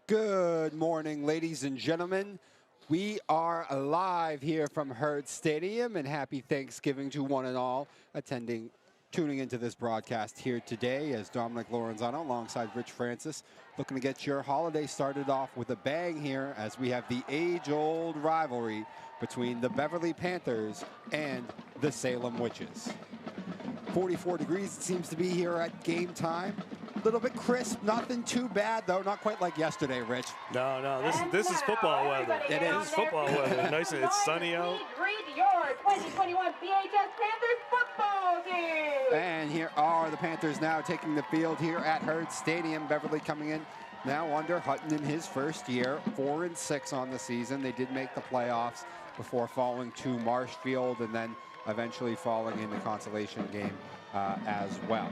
Good morning, ladies and gentlemen. We are live here from Herd Stadium, and happy Thanksgiving to one and all tuning into this broadcast here today as Dominic Lorenzano alongside Rich Francis looking to get your holiday started off with a bang here as we have the age-old rivalry between the Beverly Panthers and the Salem Witches. 44 degrees it seems to be here at game time. A little bit crisp, nothing too bad though, not quite like yesterday, Rich. No, this is football weather. It is. This is football weather. Nice, it's sunny out. Greet your 2021 BHS Panthers football team. And here are the Panthers now taking the field here at Herd Stadium. Beverly coming in now under Hutton in his first year, 4-6 on the season. They did make the playoffs before falling to Marshfield and then eventually falling in the consolation game as well.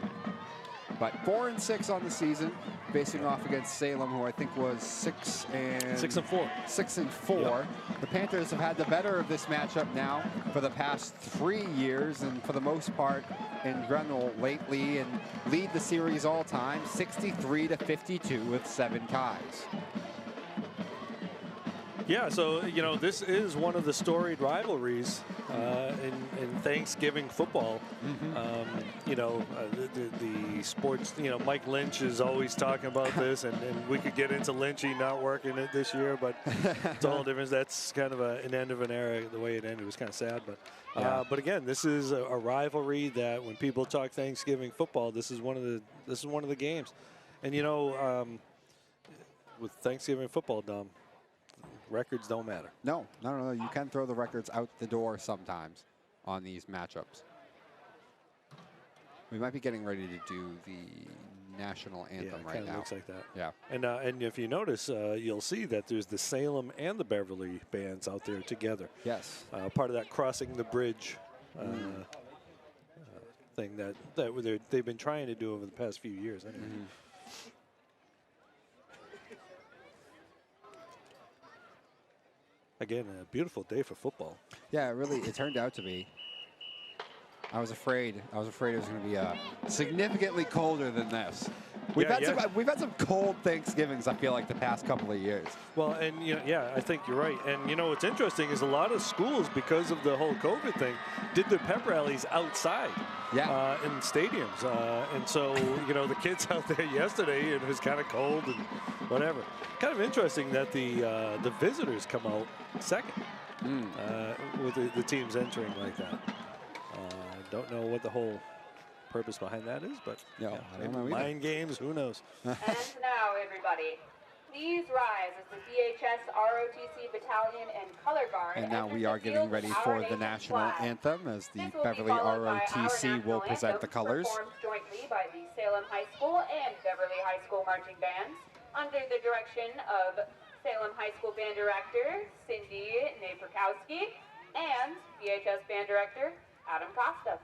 But 4-6 on the season, facing off against Salem, who I think was 6-4. 6-4. Yep. The Panthers have had the better of this matchup now for the past 3 years, and for the most part, in general, lately, and lead the series all time, 63-52 with 7 ties. Yeah, so, you know, this is one of the storied rivalries in Thanksgiving football. Mm-hmm. The sports, Mike Lynch is always talking about this, and we could get into Lynchy not working it this year, but it's all different. That's kind of an end of an era. The way it ended was kind of sad, but again, this is a rivalry that when people talk Thanksgiving football, this is one of the games. And with Thanksgiving football, Dom, records don't matter. No. You can throw the records out the door sometimes on these matchups. We might be getting ready to do the national anthem right now. Looks like that. Yeah. And if you notice, you'll see that there's the Salem and the Beverly bands out there together. Yes. Part of that crossing the bridge thing that they've been trying to do over the past few years. Anyway. Mm-hmm. Again, a beautiful day for football. Yeah, it turned out to be. I was afraid it was going to be significantly colder than this. We've had some cold Thanksgivings, I feel like, the past couple of years. Well, and I think you're right. And what's interesting is a lot of schools, because of the whole COVID thing, did their pep rallies outside. Yeah. In stadiums. And so, the kids out there yesterday, it was kind of cold and whatever. Kind of interesting that the visitors come out second with the teams entering like that. Don't know what the whole purpose behind that is, but I don't know either. Mind games, who knows? And now, everybody, please rise as the BHS ROTC Battalion and Color Guard. And now we are getting ready for the national anthem as the Beverly ROTC will present the colors. Performed jointly by the Salem High School and Beverly High School marching bands under the direction of Salem High School Band Director Cindy Naperkowski and BHS Band Director Adam Costa.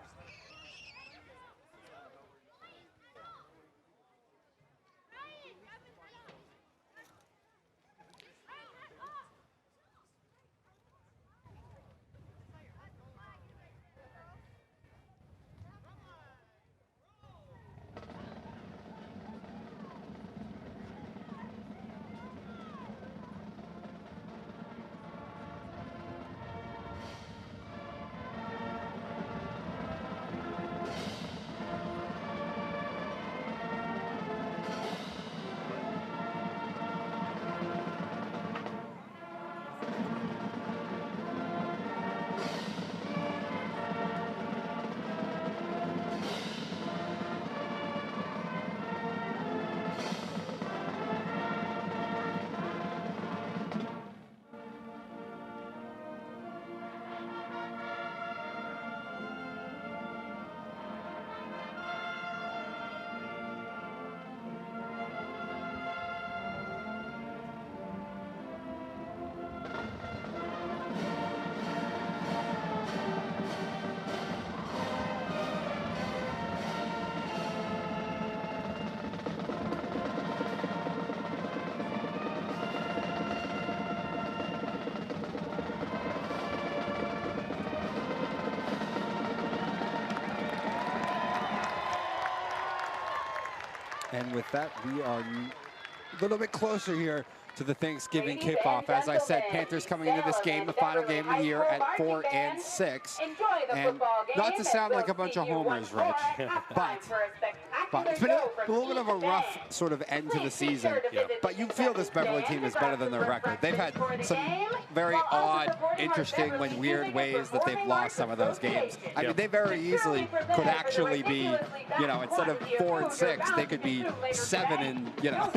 And with that, we are little bit closer here to the Thanksgiving kickoff. As I said, Panthers coming into this game, the final game of the year, at 4-6. And not to sound like a bunch of homers, Rich, but it's been a little bit of a rough sort of end to the season. But you feel this Beverly team is better than their record. They've had some very odd, interesting, and weird ways that they've lost some of those games. I mean, they very easily could actually be, you know, instead of 4-6, they could be 7 and, you know.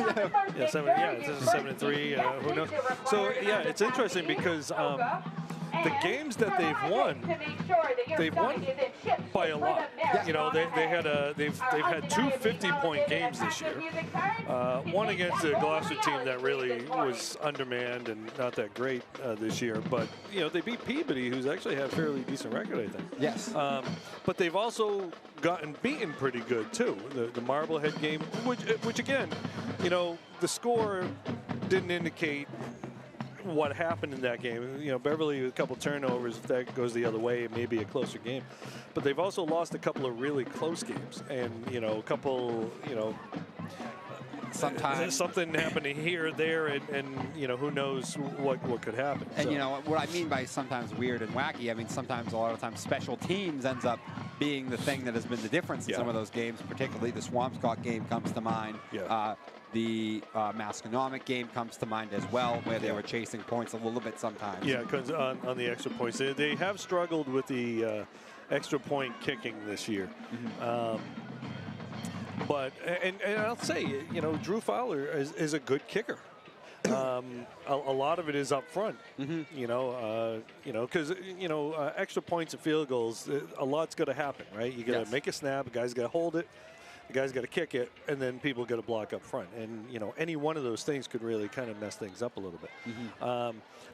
Yeah, 7. Yeah, this is 7-3. Who knows? So yeah, it's interesting because the games that they've won by a lot. You know, they've had 2 50-point games this year. One against a Gloucester team that really was undermanned and not that great this year. But you know, they beat Peabody, who's actually had a fairly decent record, I think. Yes. But they've also gotten beaten pretty good too. The Marblehead game, which again, you know, the score didn't indicate what happened in that game. You know, Beverly with a couple turnovers, if that goes the other way, it may be a closer game. But they've also lost a couple of really close games, and you know, a couple, you know, sometimes something happening here or there, and you know, who knows what could happen. And you know what I mean by sometimes weird and wacky, I mean sometimes, a lot of times, special teams ends up being the thing that has been the difference in some of those games. Particularly the Swampscott game comes to mind. The Masconomic game comes to mind as well, where they were chasing points a little bit sometimes. Yeah, because on the extra points, they have struggled with the extra point kicking this year. But I'll say, you know, Drew Fowler is a good kicker. A lot of it is up front. You know, because extra points and field goals, a lot's got to happen, right? You got to make a snap, the guy's got to hold it. The guy's got to kick it, and then people got to block up front. And, you know, any one of those things could really kind of mess things up a little bit.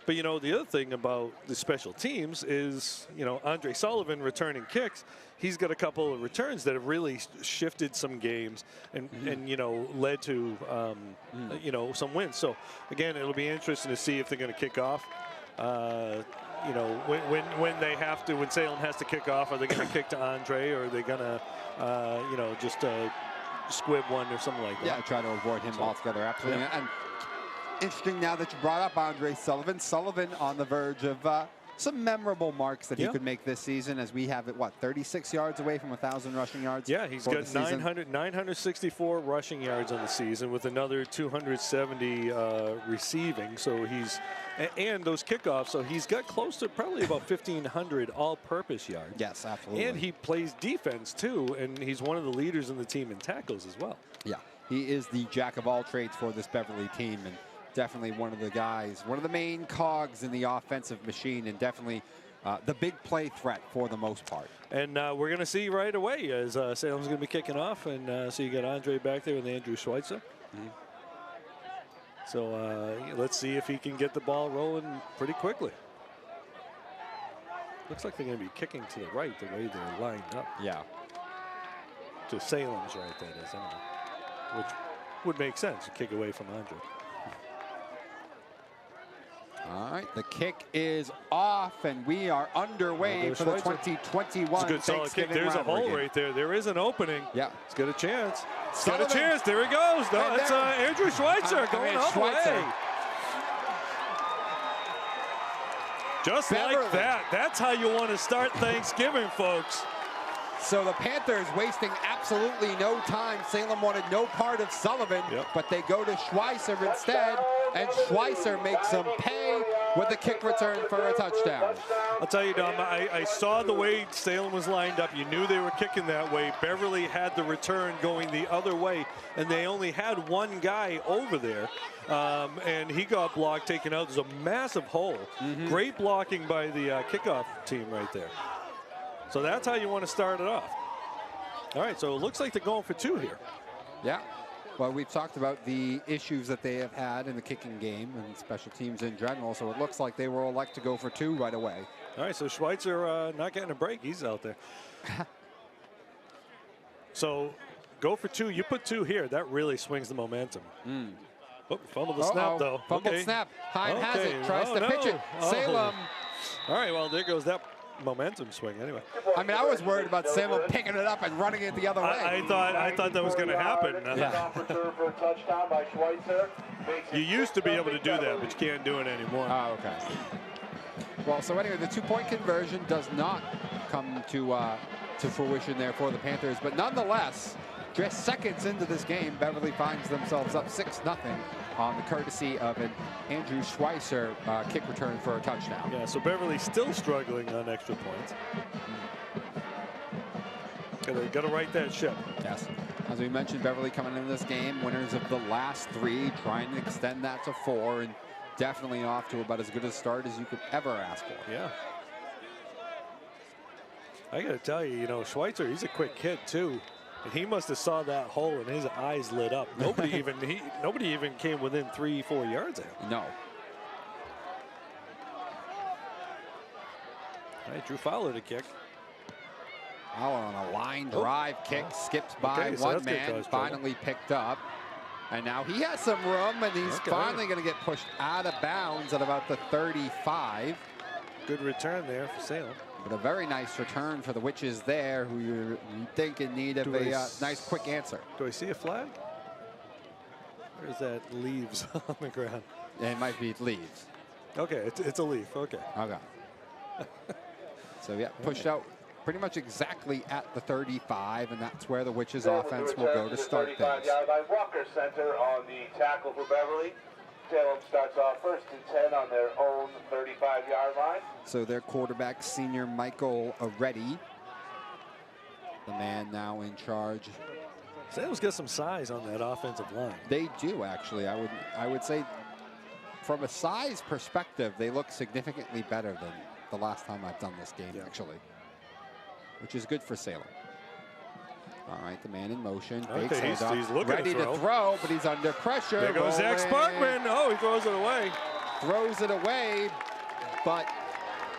But, you know, the other thing about the special teams is, you know, Andre Sullivan returning kicks. He's got a couple of returns that have really shifted some games and you know, led to, you know, some wins. So, again, it'll be interesting to see if they're going to kick off. You know, when they have to, when Salem has to kick off, are they going to kick to Andre, or are they going to, you know, just squib one or something like that? Yeah, try to avoid him altogether, absolutely. Yeah. And interesting now that you brought up Andre Sullivan. Sullivan on the verge of some memorable marks that he could make this season, as we have it, what, 36 yards away from 1,000 rushing yards? Yeah, he's got 964 rushing yards on the season with another 270 receiving. So he's, and those kickoffs, so he's got close to probably about 1,500 all-purpose yards. Yes, absolutely. And he plays defense too, and he's one of the leaders in the team in tackles as well. Yeah, he is the jack of all trades for this Beverly team, and definitely one of the guys, one of the main cogs in the offensive machine, and definitely the big play threat for the most part. And we're going to see right away as Salem's going to be kicking off, and so you got Andre back there with Andrew Schweitzer. So let's see if he can get the ball rolling pretty quickly. Looks like they're going to be kicking to the right the way they're lined up. Yeah. To Salem's right, that is, anyway, which would make sense, to kick away from Andre. All right, the kick is off, and we are underway for the 2021 It's a good solid kick. There's a hole right there. There is an opening. Yeah. It's got a chance. It's Sullivan. got a chance. There he goes. No, it's Andrew Schweitzer going all the way. Just Beverly. like that. That's how you want to start Thanksgiving, folks. So the Panthers wasting absolutely no time. Salem wanted no part of Sullivan, but they go to Schweitzer instead, and Schweitzer makes them pay with a kick return for a touchdown. I'll tell you, Dom, I saw the way Salem was lined up. You knew they were kicking that way. Beverly had the return going the other way, and they only had one guy over there, and he got blocked, taken out. There's a massive hole. Great blocking by the kickoff team right there. So that's how you want to start it off. All right, so it looks like they're going for 2 here. Yeah. Well, we've talked about the issues that they have had in the kicking game and special teams in general, so it looks like they will elect to go for 2 right away. All right, so Schweitzer not getting a break. He's out there. So go for 2. You put 2 here. That really swings the momentum. Oh, fumbled the snap, though. Fumbled snap. Hine has it. Tries to pitch it. Salem. All right, well, there goes that momentum swing anyway. I mean, I was worried about Salem picking it up and running it the other way. I thought that was going to happen. You used to be able to do that, but you can't do it anymore. Oh, okay. Well, so anyway, the two-point conversion does not come to fruition there for the Panthers, but nonetheless, just seconds into this game, Beverly finds themselves up 6-0 on the courtesy of an Andrew Schweitzer kick return for a touchdown. Yeah, so Beverly still struggling on extra points. Got to right that ship. Yes. As we mentioned, Beverly coming into this game, winners of the last 3, trying to extend that to 4, and definitely off to about as good a start as you could ever ask for. Yeah. I got to tell you, Schweitzer, he's a quick kid too. And he must have saw that hole and his eyes lit up. Nobody even came within 3-4 yards of him. No. All right, Drew Fowler to kick. Fowler on a line drive kick, skips by one man, finally picked up. And now he has some room, and he's finally going to get pushed out of bounds at about the 35. Good return there for Salem. But a very nice return for the Witches there, who you think in need of a nice quick answer. Do I see a flag? Or is that leaves on the ground? It might be leaves. Okay, it's a leaf. Okay. Okay. So yeah, pushed out pretty much exactly at the 35, and that's where the Witches offense will go to start things. Walker Center on the tackle for Beverly. Salem starts off 1st and 10 on their own 35-yard line. So their quarterback, senior Michael Aretti, the man now in charge. Salem's got some size on that offensive line. They do, actually. I would say from a size perspective, they look significantly better than the last time I've done this game, actually, which is good for Salem. All right, the man in motion. Okay, he's looking ready to throw, but he's under pressure. There goes Zach Sparkman. Oh, he throws it away. Throws it away, but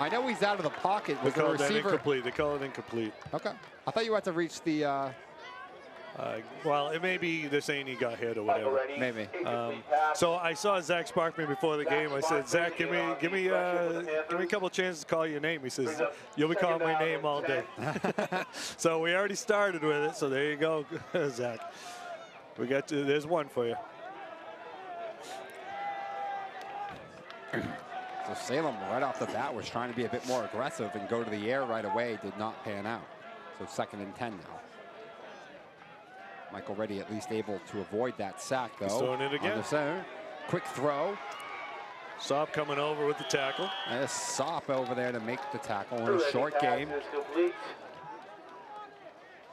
I know he's out of the pocket. Was the receiver incomplete? They call it incomplete. Okay. I thought you had to reach the. Well, it may be they're saying he got hit or whatever. Maybe. So I saw Zach Sparkman before the game. I said, Zach, give me a couple chances to call your name. He says, you'll be calling my name all day. So we already started with it. So there you go, Zach. There's one for you. So Salem, right off the bat, was trying to be a bit more aggressive and go to the air right away. Did not pan out. So 2nd and 10 now. Michael Reddy at least able to avoid that sack, though. He's throwing it again. On the center. Quick throw. Sop coming over with the tackle. And a Sop over there to make the tackle in a short game.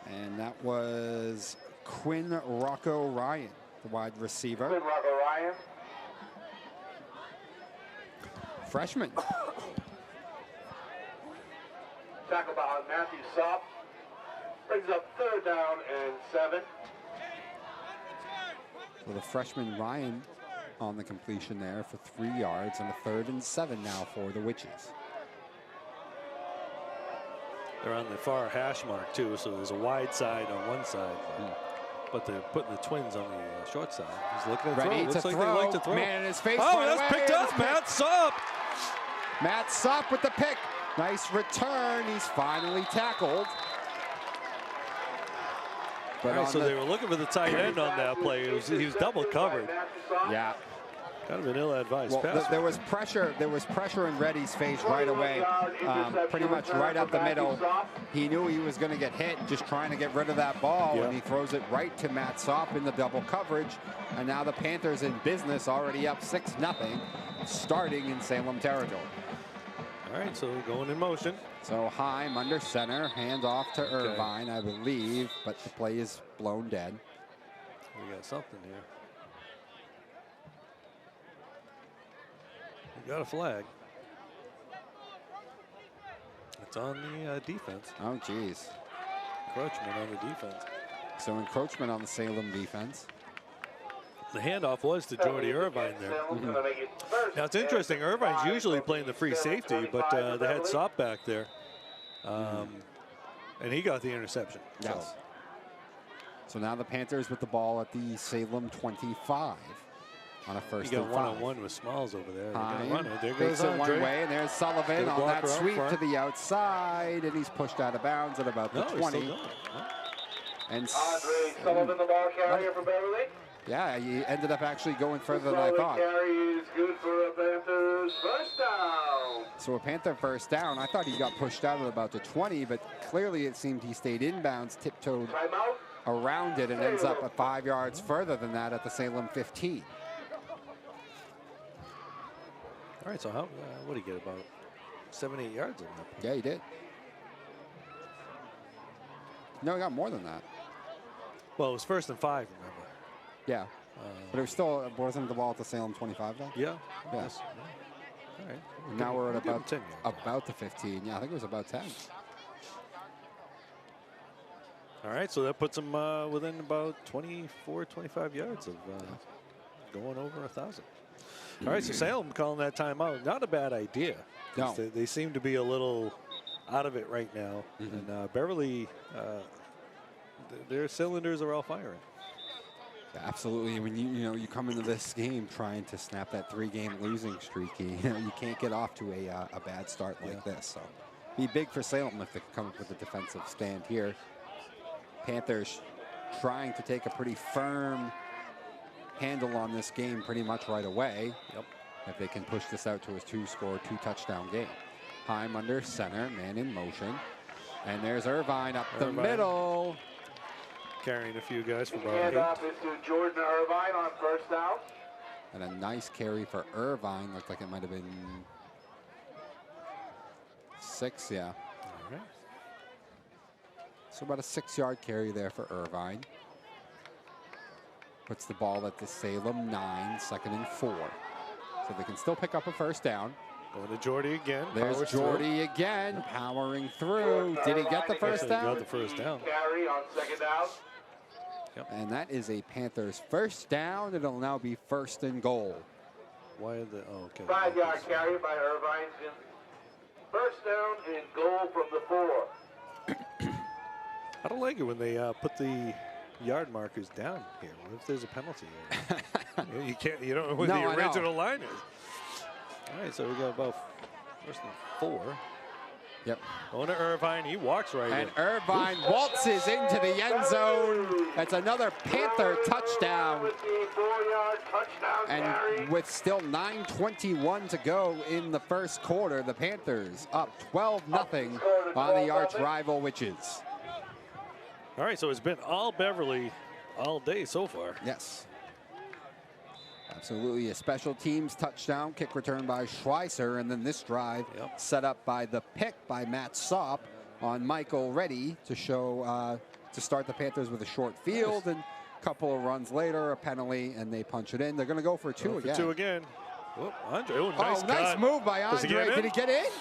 And that was Quinn Rocco Ryan, the wide receiver. Quinn Rocco Ryan. Freshman. Tackle behind Matthew Sop. Brings up 3rd down and 7. So the freshman Ryan on the completion there for 3 yards, and a 3rd and 7 now for the Witches. They're on the far hash mark too, so there's a wide side on one side, but they're putting the Twins on the short side. He's looking to Ready throw. Looks to like throw. they like to throw. Man in his face. Oh, right that's away. picked up. Matt Sop. Matt Sop with the pick. Nice return. He's finally tackled. But right, so they were looking for the tight end on that play. He was double covered. Yeah. Kind of an ill-advised pass. There was pressure. There was pressure in Reddy's face right away, pretty much right up the middle. He knew he was going to get hit, just trying to get rid of that ball, and he throws it right to Matt Sop in the double coverage. And now the Panthers in business, already up 6-0, starting in Salem territory. All right, so going in motion. So Heim under center, hand off to Irvine, I believe, but the play is blown dead. We got something here. We got a flag. It's on the defense. Oh, geez. Encroachment on the defense. So encroachment on the Salem defense. The handoff was to Jordy Irvine there. Now it's interesting. Irvine's usually playing the free safety, but they had Sop back there, and he got the interception. Yes. So now the Panthers with the ball at the Salem 25. on a first You and got 5. one-on-one with Smalls over there. They're Hine going to run it. There fakes goes it one Andre. way, and there's Sullivan Good on that blocker up sweep to front. the outside, and he's pushed out of bounds at about the No, he's 20. still going. No. And Andre Sullivan, the ball carrier for Beverly. yeah, he ended up actually going further than I Solid thought. carry is good for a Panthers first down. So a Panther first down. I thought he got pushed out at about the 20, but clearly it seemed he stayed inbounds, tiptoed Timeout. around it, and ends up at 5 yards further than that at the Salem 15. All right, so how, what do you get, about 7-8 yards in that? Yeah, he did. No, he got more than that. Well, it was 1st and 5, remember? Yeah. But it was still, wasn't the ball at the Salem 25 though? Yeah. Yeah. Yes. All right. And now we're at We'll give him about 10 yards. the 15. Yeah, I think it was about 10. All right, so that puts them within about 24, 25 yards of going over 1,000. All right, so Salem calling that timeout. Not a bad idea. No. They seem to be a little out of it right now. And Beverly, their cylinders are all firing. Yeah, absolutely. When you come into this game trying to snap that 3-game losing streak, you can't get off to a bad start like this. So be big for Salem if they come up with a defensive stand here. Panthers trying to take a pretty firm handle on this game pretty much right away. Yep. If they can push this out to a 2-score, 2-touchdown game. Heim under center, man in motion. And there's Irvine up the middle. Carrying a few guys for about 8. Handoff is to Jordan Irvine on first down. And a nice carry for Irvine. Looked like it might have been 6, yeah. All right. So about a 6-yard carry there for Irvine. Puts the ball at the Salem 9, 2nd and 4. So they can still pick up a first down. Going to Jordy again. There's Powers Jordy again, powering through. Did he get the first Got down? the first down. Carry on 2nd down. And that is a Panthers first down. It'll now be 1st and goal. Why are the, oh, okay. 5-yard carry by Irvine. First down and goal from the 4. I don't like it when they put the yard markers down here. What if there's a penalty here? You don't know where No, the I know. original line is. All right, so we got about 1st and 4. Yep. Going to Irvine, he walks right And in. Irvine waltzes into the end zone. That's another Panther touchdown. With the 4-yard touchdown carry. And with still 9:21 to go in the first quarter, the Panthers up 12-0 on the arch rival Witches. All right, so it's been all Beverly all day so far. Yes. Absolutely, a special teams touchdown, kick return by Schweitzer, and then this drive set up by the pick by Matt Sopp on Michael Reddy to show to start the Panthers with a short field, and a couple of runs later, a penalty, and they punch it in. They're going to go for 2 again. 2 again. Whoop, Andre, nice nice cut. move by Does he Andre. get in? Did he get in?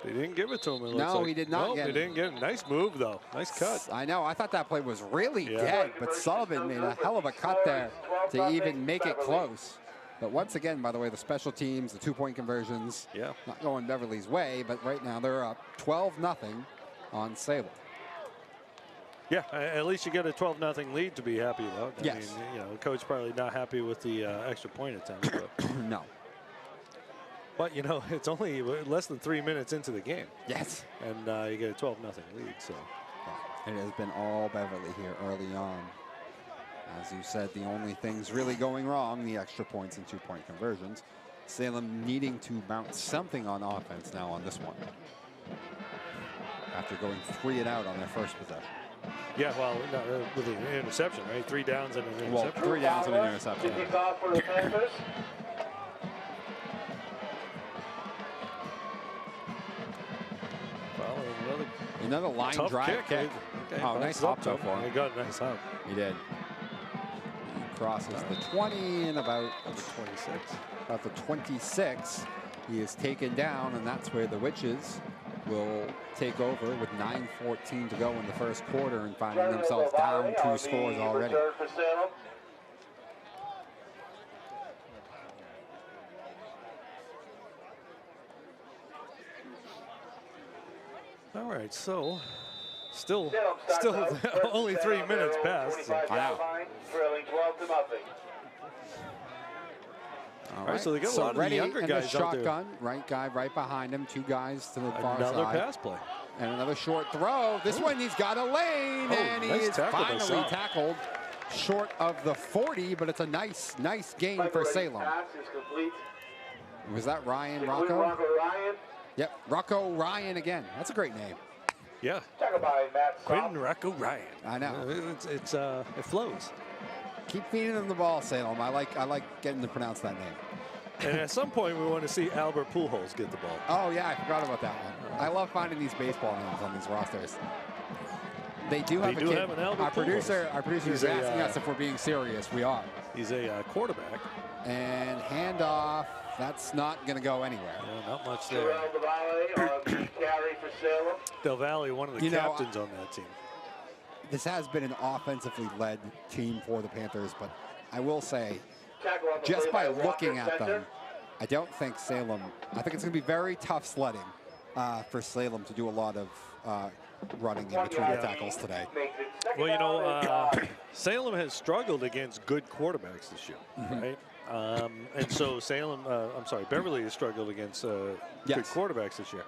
They didn't give it to him. It looks No, like. he did not Nope, get they it. didn't get it. Nice move, though. Nice cut. I know. I thought that play was really Yeah. dead, but Sullivan made a hell of a cut there to even make it close. But once again, by the way, the special teams, the 2-point conversions, not going Beverly's way, but right now they're up 12-0 on Salem. Yeah, at least you get a 12-0 lead to be happy about. I Yes. mean, the coach probably not happy with the extra point attempt. But, No. but, it's only less than 3 minutes into the game. Yes. And you get a 12-0 lead. So It has been all Beverly here early on. As you said, the only things really going wrong, the extra points and 2-point conversions. Salem needing to mount something on offense now on this one, after going 3 and out on their first possession. yeah, well, with an interception, right? 3 downs and an Well, interception. 3 downs and an interception. Kick off for the Panthers. Well, Another line tough drive kick. Okay, Oh, nice bounces up hop though to for him. him. He got a nice hop. He did. He crosses the 20 and about Number 26. About the 26, he is taken down, and that's where the Witches will take over with 9:14 to go in the first quarter and finding themselves down 2 scores already. For Salem. All right, so still Salem starts out first only and 3 10 on their minutes own past. 25-yard line, trailing 12-0. All right, so they got a lot of the younger guys out there. Shotgun, right guy right behind him, 2 guys to the far side. Another pass play. And another short throw. This one, he's got a lane, and he is finally tackled short of the 40, but it's a nice gain for Salem. Was that Rocco? Yep, Rocco Ryan again. That's a great name. Yeah. Quinn Rocco Ryan. I know. It flows. Keep feeding him the ball, Salem. I like getting to pronounce that name. And at some point, we want to see Albert Pujols get the ball. Oh, yeah, I forgot about that one. I love finding these baseball names on these rosters. They do have a kid. Have an Albert our producer is asking us if we're being serious. We are. He's a quarterback. And handoff. That's not going to go anywhere. Yeah, not much there. Del Valle, one of the captains on that team. This has been an offensively led team for the Panthers, but I will say, just by looking at them, I don't think Salem, I think it's going to be very tough sledding for Salem to do a lot of running in between the tackles today. Well, Salem has struggled against good quarterbacks this year, right? And so Beverly has struggled against good quarterbacks this year.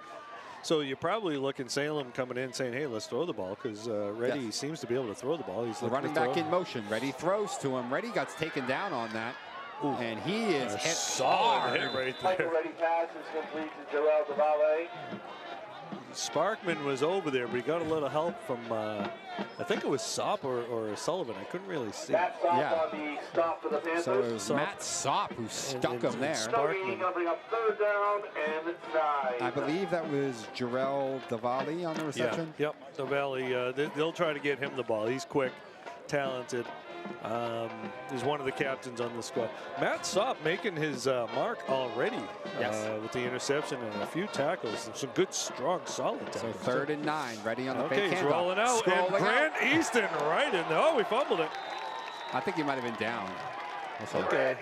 So you're probably looking Salem coming in saying, hey, let's throw the ball, because Reddy seems to be able to throw the ball. He's the running back in motion. Reddy throws to him. Reddy got taken down on that. Ooh. And he is hit solid hit right there. Reddy pass is complete to Joel DeValle. Sparkman was over there, but he got a little help from, I think it was Sopp or Sullivan. I couldn't really see. Matt Sopp on the stop for the Panthers. So it was Matt Sopp who stuck him there. Sparkman bring up 3rd down and 9. I believe that was Jarrell DeValle on the reception. Yeah, yep, DeValle. They'll try to get him the ball. He's quick, talented. Is one of the captains on the squad. Matt Sopp making his mark already with the interception and a few tackles. Some good, strong, solid tackles. So 3rd and 9, Ready on the fake handoff. He's rolling out. And Grant Easton right in there. Oh, we fumbled it. I think he might have been down. Okay.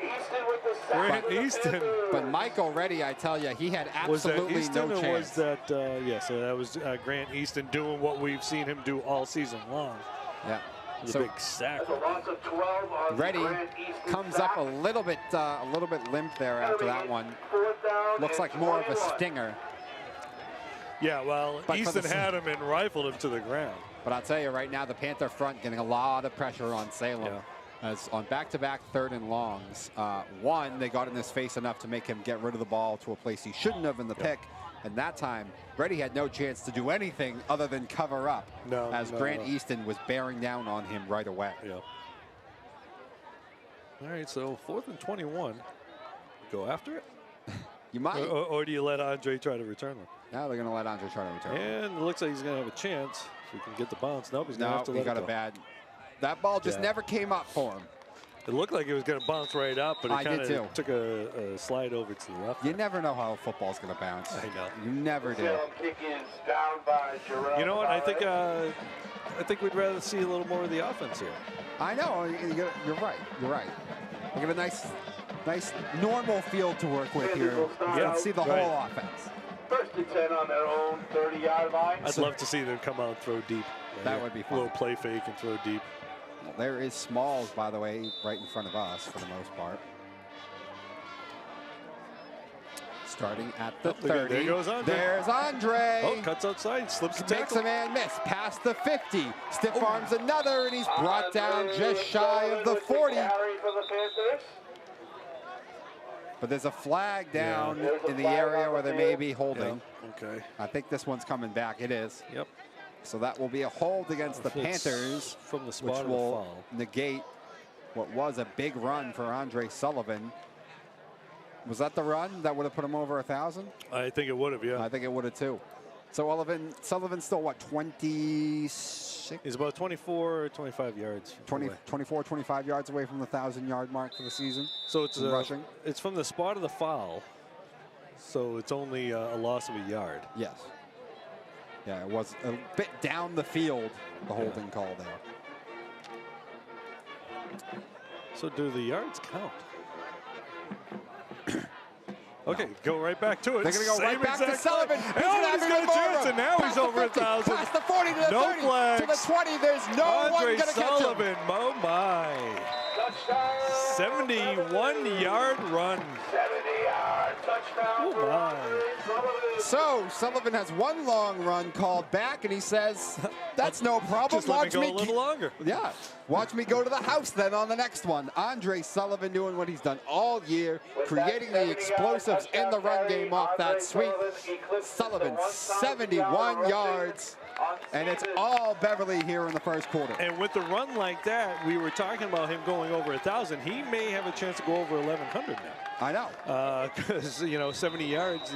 Grant Easton. But Michael Reddy, I tell you, he had absolutely no chance. Was that so that was Grant Easton doing what we've seen him do all season long. Yeah. So big sack. Reddy comes up a little bit limp there after that one. Looks like more of a stinger. Yeah, well, Easton had him and rifled him to the ground. But I'll tell you right now, the Panther front getting a lot of pressure on Salem. Yeah. As on back-to-back 3rd and longs. One, they got in his face enough to make him get rid of the ball to a place he shouldn't have in the pick. And that time, Reddy had no chance to do anything other than cover up as Grant Easton was bearing down on him right away. Yeah. All right, so 4th and 21. Go after it? You might. Or do you let Andre try to return them? No, they're going to let Andre try to return them. And it looks like he's going to have a chance if he can get the bounce. Nope, he's going to have to let it go. He got a bad. That ball just never came up for him. It looked like it was going to bounce right up, but it kind of took a slide over to the left. You never know how football's going to bounce. I know. You never do. You know what? I think we'd rather see a little more of the offense here. I know. You're right. You're right. We got a nice normal field to work with here. You can see the whole offense. 1st and 10 on their own 30-yard line. I'd love to see them come out and throw deep. That would be fun. A little play fake and throw deep. Well, there is Smalls, by the way, right in front of us for the most part. Starting at the 30. There goes Andre. There's Andre. Oh, cuts outside, slips the tackle. Makes a man miss. Past the 50. Stiff arms another, and he's brought down just shy of the 40. But there's a flag down in the area where they may be holding. Okay. I think this one's coming back. It is. Yep. So that will be a hold against the Panthers, from the spot which will negate what was a big run for Andre Sullivan. Was that the run that would have put him over 1,000? I think it would have, yeah. I think it would have too. So Sullivan's still what, 26? He's about 24 or 25 yards. 24, 25 yards away from the 1,000-yard mark for the season. So it's rushing. It's from the spot of the foul. So it's only a loss of a yard. Yes. Yeah, it was a bit down the field, the holding call there. So do the yards count? Okay, go right back to it. They're going to go right back to Sullivan. He's got a chance, and now he's over 1,000. Past the 40 to the 30 flags. to the 20. There's no one going to catch him. Sullivan, oh my. 71-yard run. 70-yard touchdown Oh, for my. Andre Sullivan. So Sullivan has one long run called back, and he says, "That's no problem. Just let me Watch go a me little longer. Yeah, watch me go to the house then on the next one." Andre Sullivan doing what he's done all year, creating the explosives in the run game off that sweep. Sullivan, 71 yards, and it's all Beverly here in the first quarter. And with a run like that, we were talking about him going over 1,000. He may have a chance to go over 1,100 now. I know. Because 70 yards,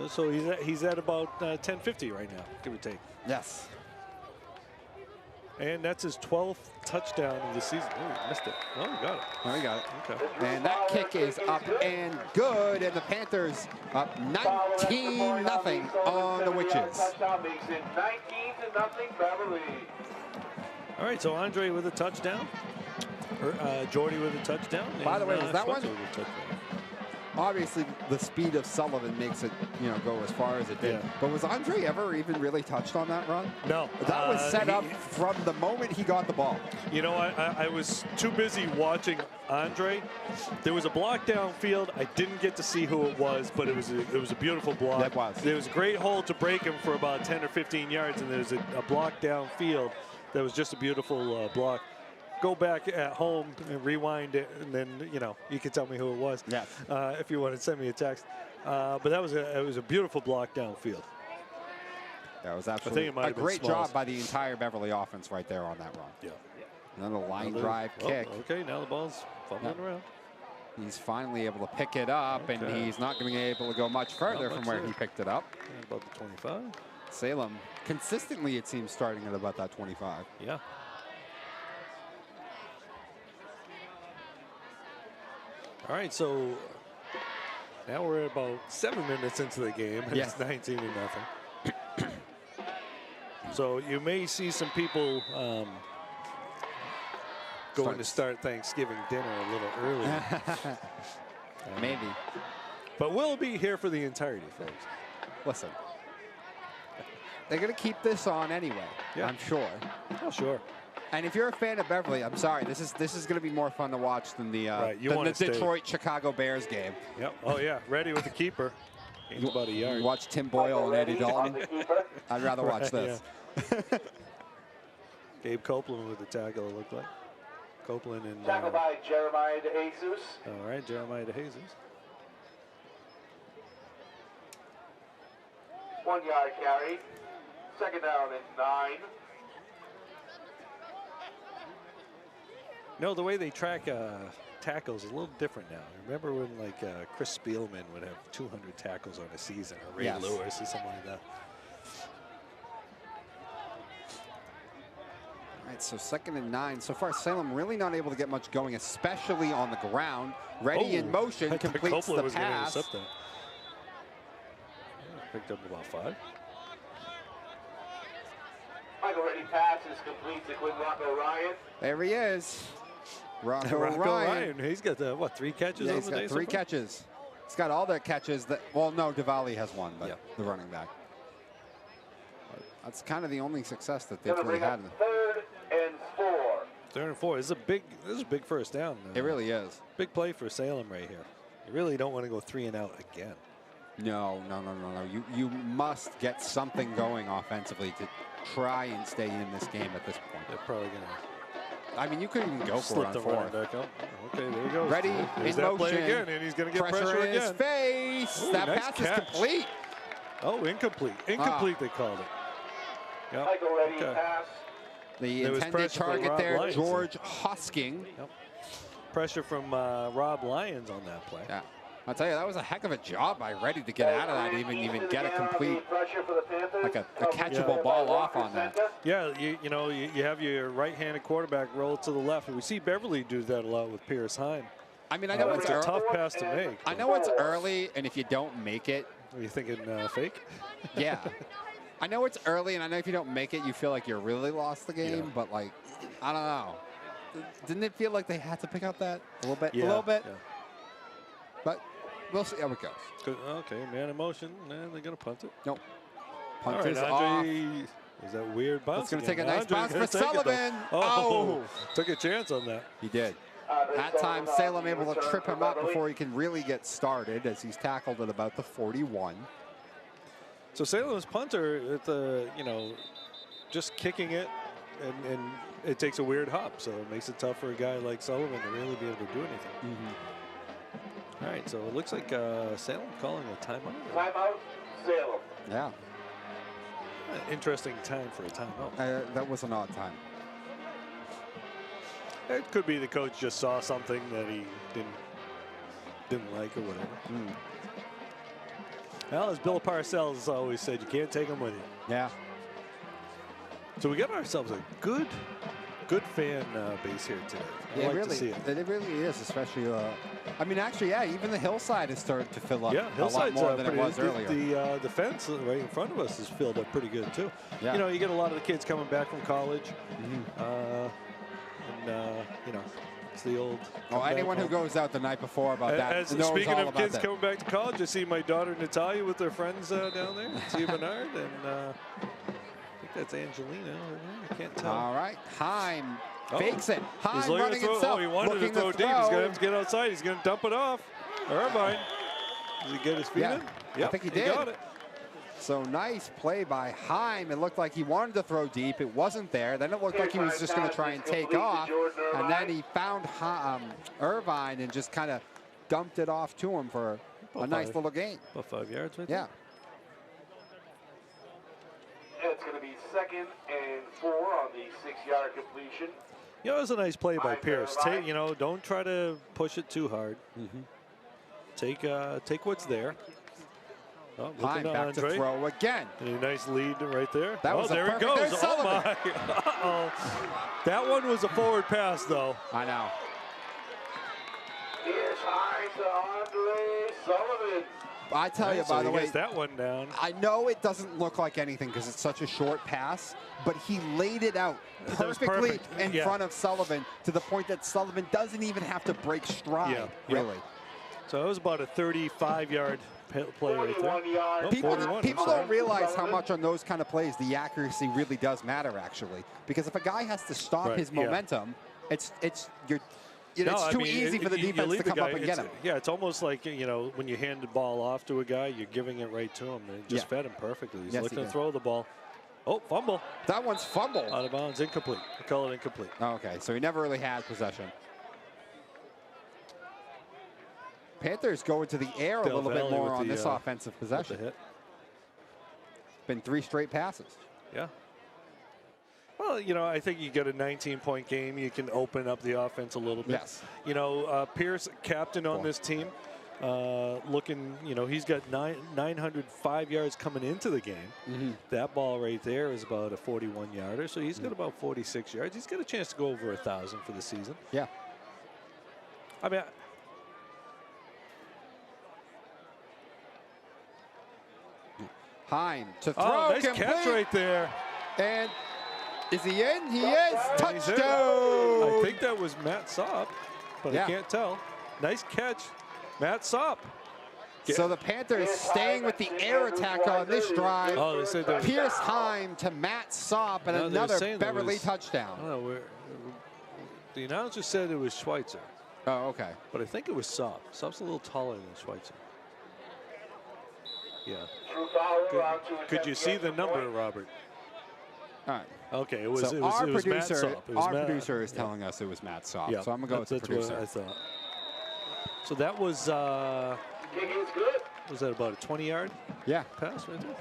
so he's at about 1050 right now, give or take. Yes. And that's his 12th touchdown of the season. Oh, he missed it. Oh, he got it. Oh, we got it. Okay. And that kick is up and good, and the Panthers up 19-0 on the Witches. Touchdown makes it 19-0 Beverly. All right, so Andre with a touchdown. Jordy with a touchdown. By the way, and, was that one? Spencer with a touchdown. Obviously, the speed of Sullivan makes it, go as far as it did. Yeah. But was Andre ever even really touched on that run? No. That was set up from the moment he got the ball. I was too busy watching Andre. There was a block downfield. I didn't get to see who it was, but it was a beautiful block. That was. There was a great hole to break him for about 10 or 15 yards, and there was a block downfield that was just a beautiful block. Go back at home and rewind it, and then you can tell me who it was. Yes. If you want to send me a text. But it was a beautiful block downfield. That was absolutely a great job by the entire Beverly offense right there on that run. Yeah. Another line drive kick. Okay, now the ball's fumbling around. He's finally able to pick it up, and he's not going to be able to go much further from where he picked it up. About the 25. Salem consistently, it seems, starting at about that 25. Yeah. All right, so now we're about 7 minutes into the game, and it's 19-0. So you may see some people going to start Thanksgiving dinner a little early. Maybe. But we'll be here for the entirety, folks. Listen, they're going to keep this on anyway, I'm sure. Oh, sure. And if you're a fan of Beverly, I'm sorry, this is going to be more fun to watch than the Detroit-Chicago Bears game. Yep. Oh, yeah. Ready with the keeper. Gained about a yard. You watch Tim Boyle and Eddie Dalton. I'd rather watch this. Yeah. Gabe Copeland with the tackle, it looked like. Copeland and... Tackled by Jeremiah DeJesus. All right, Jeremiah DeJesus. 1 yard carry. Second down and 9. No, the way they track tackles is a little different now. Remember when Chris Spielman would have 200 tackles on a season, or Ray Lewis or something like that. All right, so 2nd and 9. So far, Salem really not able to get much going, especially on the ground. Ready in motion, completes the pass. Picked up about 5. Michael Ready passes complete to Quinn Rocco Ryan. There he is. Rocco Ryan. He's got, 3 catches on the day? He's got 3 catches. He's got all their catches. Well, no, Diwali has one, but the running back. But that's kind of the only success that they've really had. 3rd and 4. 3rd and 4. This is a big first down. It really is. Big play for Salem right here. You really don't want to go 3 and out again. No. You must get something going offensively to try and stay in this game at this point. They're probably going to. I mean, you couldn't even go for it on 4th. Back up. Okay, there he goes. Ready There's in that motion. Play again, and he's going to get pressure in again. his face. Ooh, that nice pass catch. is complete. Oh, incomplete. Incomplete, they called it. Yep. Michael Ready pass. The intended target there, Lyons. George Hosking. Yep. Pressure from Rob Lyons on that play. Yeah. I'll tell you, that was a heck of a job by Ready to get out of that, even get a complete, like a catchable ball off on that. Yeah, you have your right-handed quarterback roll to the left. And we see Beverly do that a lot with Pierce Heim. I mean, I know it's a tough pass to make. I know it's early, and if you don't make it. Are you thinking fake? Yeah. I know it's early, and I know if you don't make it, you feel like you really lost the game, but, I don't know. Didn't it feel like they had to pick up that a little bit? Yeah. A little bit? Yeah. But we'll see how it goes. Okay, man in motion, and they're going to punt it. Nope. Punt All right, is Andre, off. Is that weird bounce? It's going to take a nice bounce for Andre's Sullivan. Oh, took a chance on that. He did. That time, Salem able to trip him up before he can really get started, as he's tackled at about the 41. So Salem's punter, at the, just kicking it, and it takes a weird hop, so it makes it tough for a guy like Sullivan to really be able to do anything. All right, so it looks like Salem calling a timeout. Timeout, Salem. Yeah. Interesting time for a timeout. That was an odd time. It could be the coach just saw something that he didn't like or whatever. Well, as Bill Parcells always said, you can't take them with you. Yeah. So we got ourselves a good fan base here today. I like to see it. It really is, especially. I mean, actually, yeah. Even the hillside has started to fill up Yeah, a lot more than it was earlier. The fence right in front of us is filled up pretty good too. Yeah. You get a lot of the kids coming back from college, it's the old. Oh, anyone who goes out the night before about that knows speaking all of about kids that. coming back to college, I see my daughter Natalia with their friends down there. See Bernard, and I think that's Angelina. I can't tell. All right, Heim fakes it. He's Heim running himself. He wanted to looking throw deep. He's going to have to get outside. He's going to dump it off. Irvine. Does he get his feet in? I think he did. He got it. So nice play by Heim. It looked like he wanted to throw deep. It wasn't there. Then it looked like he was just going to try and take off. And then he found Irvine and just kind of dumped it off to him for a nice little gain. About 5 yards right there. And it's going to be 2nd and 4 on the 6-yard completion. It was a nice play by Pierce. Don't try to push it too hard. Take what's there. Oh, Heim back to throw again. A nice lead right there. That was there he goes. There's Oh my! That one was a forward pass, though. I know. Here's high to Andre Sullivan. I tell you, by the way, that one down. I know it doesn't look like anything because it's such a short pass, but he laid it out perfectly in front of Sullivan to the point that Sullivan doesn't even have to break stride, really. So it was about a 35-yard play right there. People don't realize how much on those kind of plays the accuracy really does matter, actually, because if a guy has to stop his momentum, it's too easy for the defense to come up and get him. Yeah, it's almost like, when you hand the ball off to a guy, you're giving it right to him. And it just fed him perfectly. He's looking to throw the ball. Oh, fumble. That one's fumbled. Out of bounds, incomplete. We call it incomplete. Okay, so he never really had possession. Panthers going to the air a little bit more on this offensive possession. Been 3 straight passes. Yeah. Well, I think you get a 19-point game. You can open up the offense a little bit. Yes. Pierce, captain on this team, looking, he's got 905 yards coming into the game. That ball right there is about a 41-yarder, so he's got about 46 yards. He's got a chance to go over 1,000 for the season. Yeah. I mean, Heim to throw. Nice catch right there. And is he in? He is. Touchdown. I think that was Matt Sopp, but I can't tell. Nice catch, Matt Sopp. So the Panthers staying with the air attack on this drive. They said Pierce Heim to Matt Sopp and another Beverly touchdown. The announcer said it was Schweitzer. Oh, okay. But I think it was Sopp. Sopp's a little taller than Schweitzer. Yeah. Could you see the number, Robert? All right. Okay, it was. So it was, our it was producer, Matt Sopp. our producer is telling us it was Matt Sopp. So I'm gonna go with the producer. That's what I thought. So that was. Was that about a 20-yard? Yeah. Pass right there.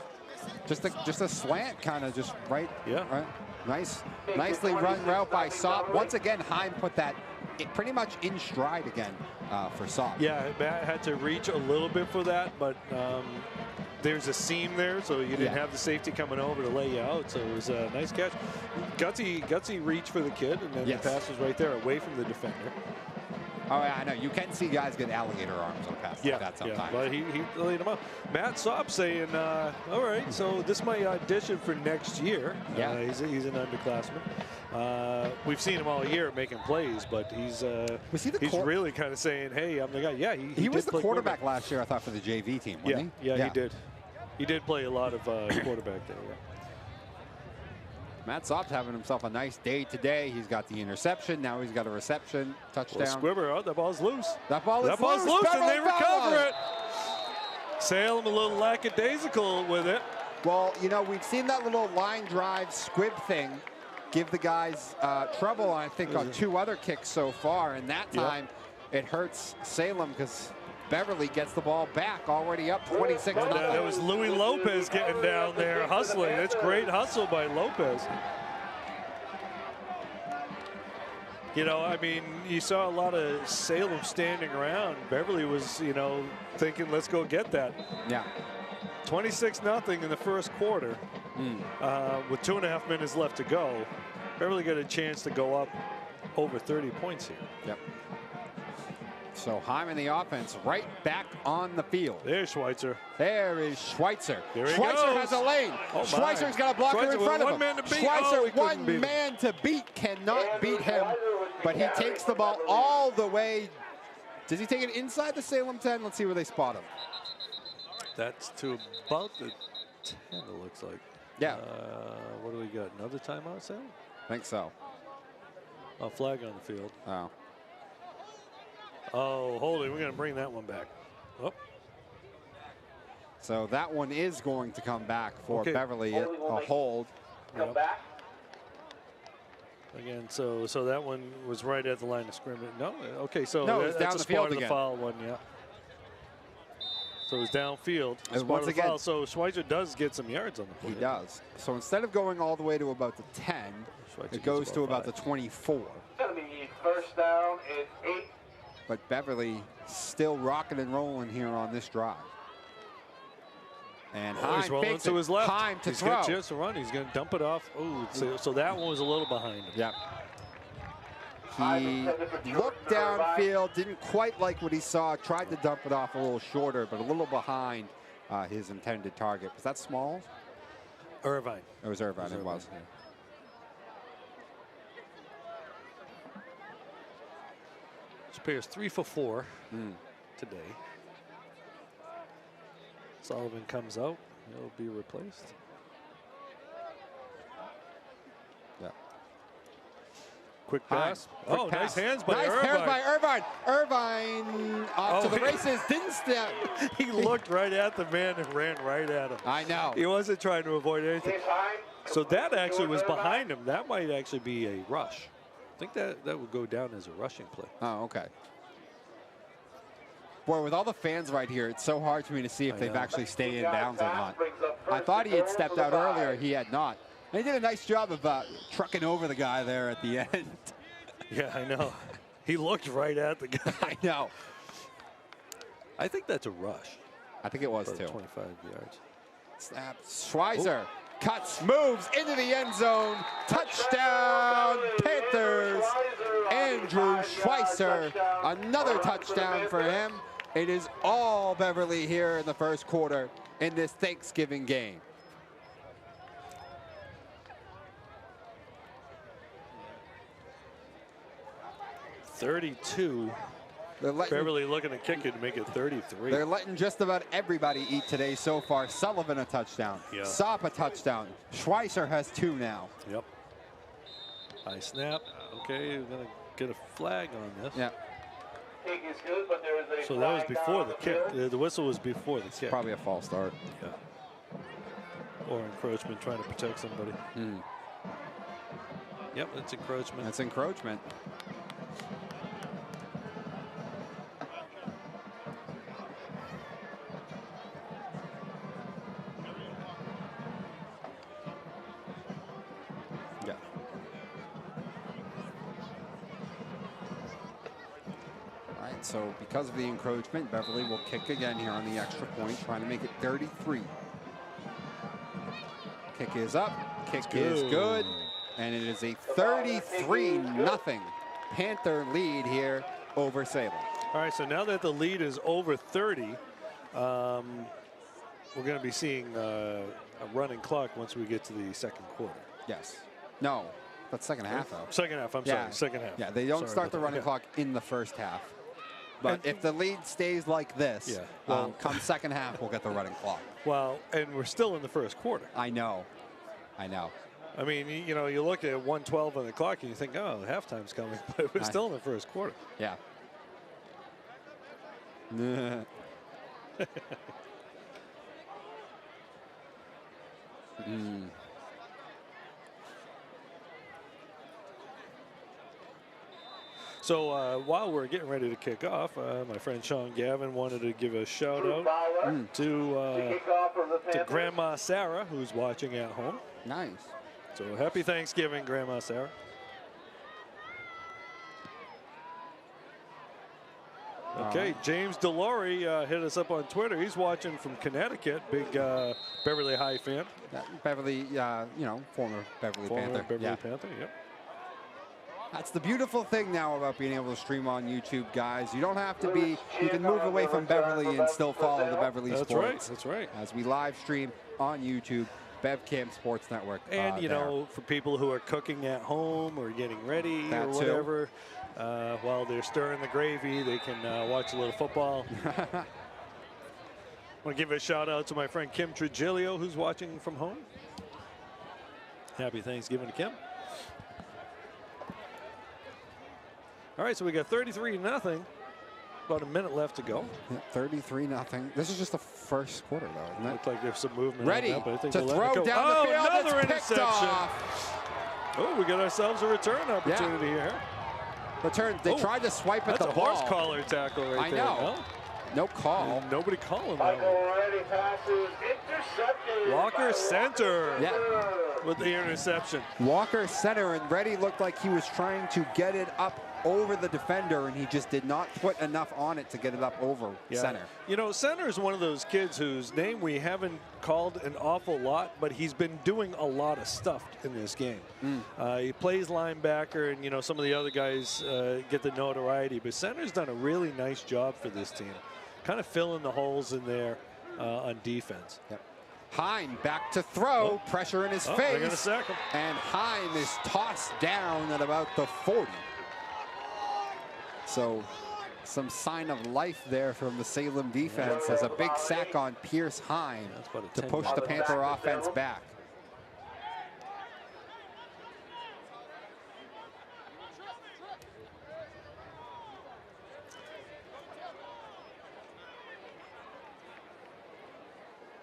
Just a slant, kind of just right. Yeah. Right. Nicely run route by Sopp. Once again, Heim put that pretty much in stride again for Sopp. Yeah, Matt had to reach a little bit for that, but there's a seam there, so you didn't have the safety coming over to lay you out. So it was a nice catch. Gutsy reach for the kid, and then the pass was right there, away from the defender. Oh, yeah, I know. You can see guys get alligator arms on a pass like that sometimes. Yeah, but he laid him up. Matt Sopp saying, all right, so this is my audition for next year. Yeah. He's an underclassman. We've seen him all year making plays, but he's really kind of saying, hey, I'm the guy. Yeah, he was the quarterback last year, I thought, for the JV team, wasn't he? Yeah, he did. He did play a lot of quarterback there, Matt Sopp's having himself a nice day today. He's got the interception. Now he's got a reception, touchdown. Well, Squibber, oh, that ball's loose. That ball's loose, and they Beverly recover it. Salem a little lackadaisical with it. Well, you know, we've seen that little line drive squib thing give the guys trouble, I think, on 2 other kicks so far. And that time, it hurts Salem because Beverly gets the ball back, already up 26-0. That was Louis Lopez getting down there hustling. That's great hustle by Lopez. You know, I mean, you saw a lot of Salem standing around. Beverly was, you know, thinking, let's go get that. Yeah. 26-0 in the first quarter. With 2.5 minutes left to go. Beverly got a chance to go up over 30 points here. Yep. So Heim in the offense, right back on the field. There's Schweitzer. There is Schweitzer. There he Schweitzer goes. has a lane. Oh, Schweizer's got a blocker Schweitzer in front of him. one man to beat. Schweitzer, Oh, he couldn't beat one him. man to beat, cannot beat him. But he takes the ball all the way. Does he take it inside the Salem 10? Let's see where they spot him. That's to about the 10, it looks like. Yeah. What do we got? Another timeout, Sam? I think so. A flag on the field. Oh. Oh, holding. We're going to bring that one back. Oh. So that one is going to come back for Okay. Beverly, a hold. Come back. Again, so that one was right at the line of scrimmage. No, okay, so No, it's that's down a the spot field of the again. foul one, yeah. So it's downfield. And Spot once of the again- foul. So Schweitzer does get some yards on the play. He does. So instead of going all the way to about the 10, Schweitzer it goes gets to about about the 24. It's going to be first down and 8. But Beverly still rocking and rolling here on this drive. And Oh, he's Heim rolling fakes to it. his left. Heim to He's throw. got a chance to run. He's going to dump it off. Oh, so that one was a little behind him. Yep. He looked downfield, didn't quite like what he saw, tried to dump it off a little shorter, but a little behind his intended target. Was that small? Irvine. It was Irvine, it was. Yeah. Spears 3 for 4 today. Sullivan comes out. He'll be replaced. Yeah. Quick Heim. pass. Quick Oh, pass. nice hands by Nice Irvine. hands by Irvine. Irvine off to Oh, the he- races, didn't step. He looked right at the man and ran right at him. I know. He wasn't trying to avoid anything. Here's Heim. So that actually was behind him. That might actually be a rush. I think that would go down as a rushing play. Oh, okay. Boy, with all the fans right here, it's so hard for me to see if I they've know. actually stayed in bounds or not. I thought he had stepped out earlier. He had not. And he did a nice job of trucking over the guy there at the end. Yeah, I know. He looked right at the guy. I know. I think that's a rush. I think it was For too. 25 yards. Snap. Schweitzer cuts, moves into the end zone. Touchdown, Panthers. Andrew Schweitzer. Another touchdown for him. It is all Beverly here in the first quarter in this Thanksgiving game. $32. Beverly looking to kick it to make it 33. They're letting just about everybody eat today so far. Sullivan a touchdown. Yeah. Sopp a touchdown. Schweitzer has 2 now. Yep. High snap. Okay, we're going to get a flag on this. Yeah, Kick is good, but there is a So that was flag before down the the kick. field. The whistle was before the kick. probably a false start. Yeah. Or encroachment, trying to protect somebody. Yep, that's encroachment. That's encroachment. Yeah. All right, so because of the encroachment, Beverly will kick again here on the extra point, trying to make it 33. Kick is up. Kick is good. And it is a 33-0 Panther lead here over Salem. All right, so now that the lead is over 30, we're going to be seeing a running clock once we get to the second quarter. Yes. No, that's second half, though. Second half, I'm sorry, second half. Yeah, they don't Sorry start about the that. running Okay. clock in the first half. But And- if the lead stays like this, Yeah, well- come second half, we'll get the running clock. Well, and we're still in the first quarter. I know. I know. I mean, you know, you look at 1:12 on the clock and you think, oh, halftime's coming, but it was still in the first quarter. Yeah. So while we're getting ready to kick off, my friend Sean Gavin wanted to give a shout out to Grandma Sarah, who's watching at home. Nice. So happy Thanksgiving, Grandma Sarah. Okay, James Delory hit us up on Twitter. He's watching from Connecticut. Big Beverly High fan. Beverly, you know, former Beverly Panther. Beverly Panther, yep. That's the beautiful thing now about being able to stream on YouTube, guys. You don't have to be, you can move away from Beverly and still follow the Beverly Sports. That's right. As we live stream on YouTube, BevCam Sports Network. And, you know, for people who are cooking at home or getting ready or whatever, while they're stirring the gravy, they can watch a little football. I want to give a shout out to my friend Kim Trigilio, who's watching from home. Happy Thanksgiving to Kim. All right, so we got 33-0. About a minute left to go. Yeah, 33-0. This is just the first quarter, though, isn't it? Looks like there's some movement. Ready on that, but I think to throw down the field. Another it's interception. Off. Oh, we got ourselves a return opportunity here. Return. They tried to swipe at the ball. That's a horse collar tackle right there. I know. No call. Nobody calling that one. Walker center with the interception. Walker center, and Reddy looked like he was trying to get it up over the defender, and he just did not put enough on it to get it up over center. You know, center is one of those kids whose name we haven't called an awful lot, but he's been doing a lot of stuff in this game. He plays linebacker, and, you know, some of the other guys get the notoriety, but center's done a really nice job for this team, kind of filling the holes in there on defense. Yep. Heim back to throw, pressure in his face, they're gonna sack him. And Heim is tossed down at about the 40. So some sign of life there from the Salem defense as a big sack on Pierce Heim to push the Panther offense back.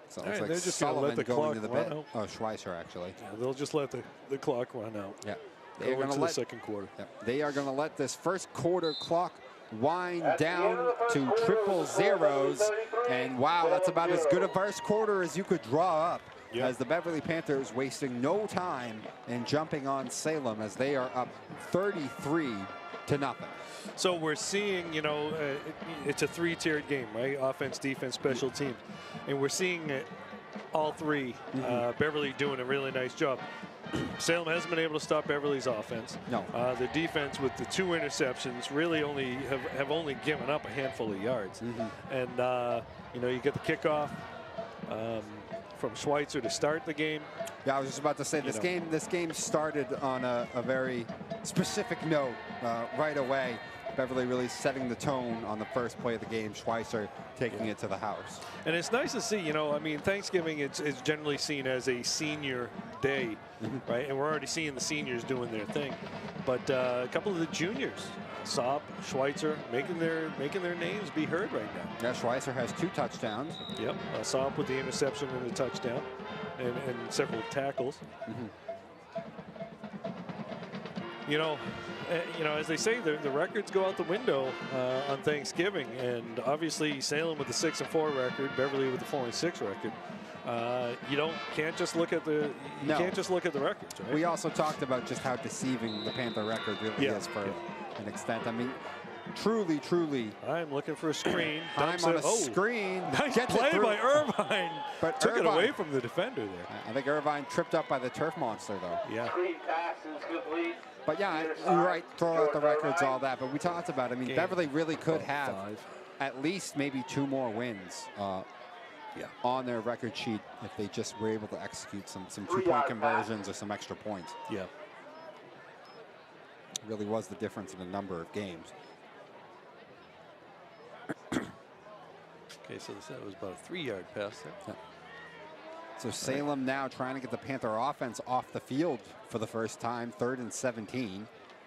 So it looks like they're just going to let the clock to the run bed. out. Oh, Schweitzer, actually. Yeah, they'll just let the clock run out. Yeah. They're going to the second quarter. Yeah, they are going to let this first quarter clock wind down to triple zeros. And wow, that's about as good a first quarter as you could draw up. As the Beverly Panthers wasting no time in jumping on Salem as they are up 33-0. So we're seeing, you know, it's a three-tiered game, right? Offense, defense, special teams. And we're seeing all three. Beverly doing a really nice job. Salem hasn't been able to stop Beverly's offense. No. The defense with the 2 interceptions really only have only given up a handful of yards. And, you know, you get the kickoff from Schweitzer to start the game. Yeah, I was just about to say this game started on a very specific note right away. Beverly really setting the tone on the first play of the game. Schweitzer taking it to the house. And it's nice to see, you know, I mean, Thanksgiving is generally seen as a senior day, right? And we're already seeing the seniors doing their thing. But a couple of the juniors, Saab, Schweitzer, making their names be heard right now. Yeah, Schweitzer has 2 touchdowns. Yep, Saab with the interception and the touchdown and several tackles. You know, as they say, the records go out the window on Thanksgiving, and obviously Salem with the 6-4 record, Beverly with the 4-6 record. You can't just look at the records, right? We also talked about just how deceiving the Panther record really is for an extent. I mean, truly. I'm looking for a screen. I'm on a screen. Nice play by Irvine. But took it away from the defender there. I think Irvine tripped up by the turf monster, though. Yeah. But yeah, you're right, throw out the records, all that. But we talked about it. I mean, Beverly really could have at least maybe 2 more wins on their record sheet if they just were able to execute some 2-point conversions or some extra points. Yeah. It really was the difference in a number of games. Okay, so that was about a 3-yard pass there. So Salem now trying to get the Panther offense off the field for the first time. 3rd and 17.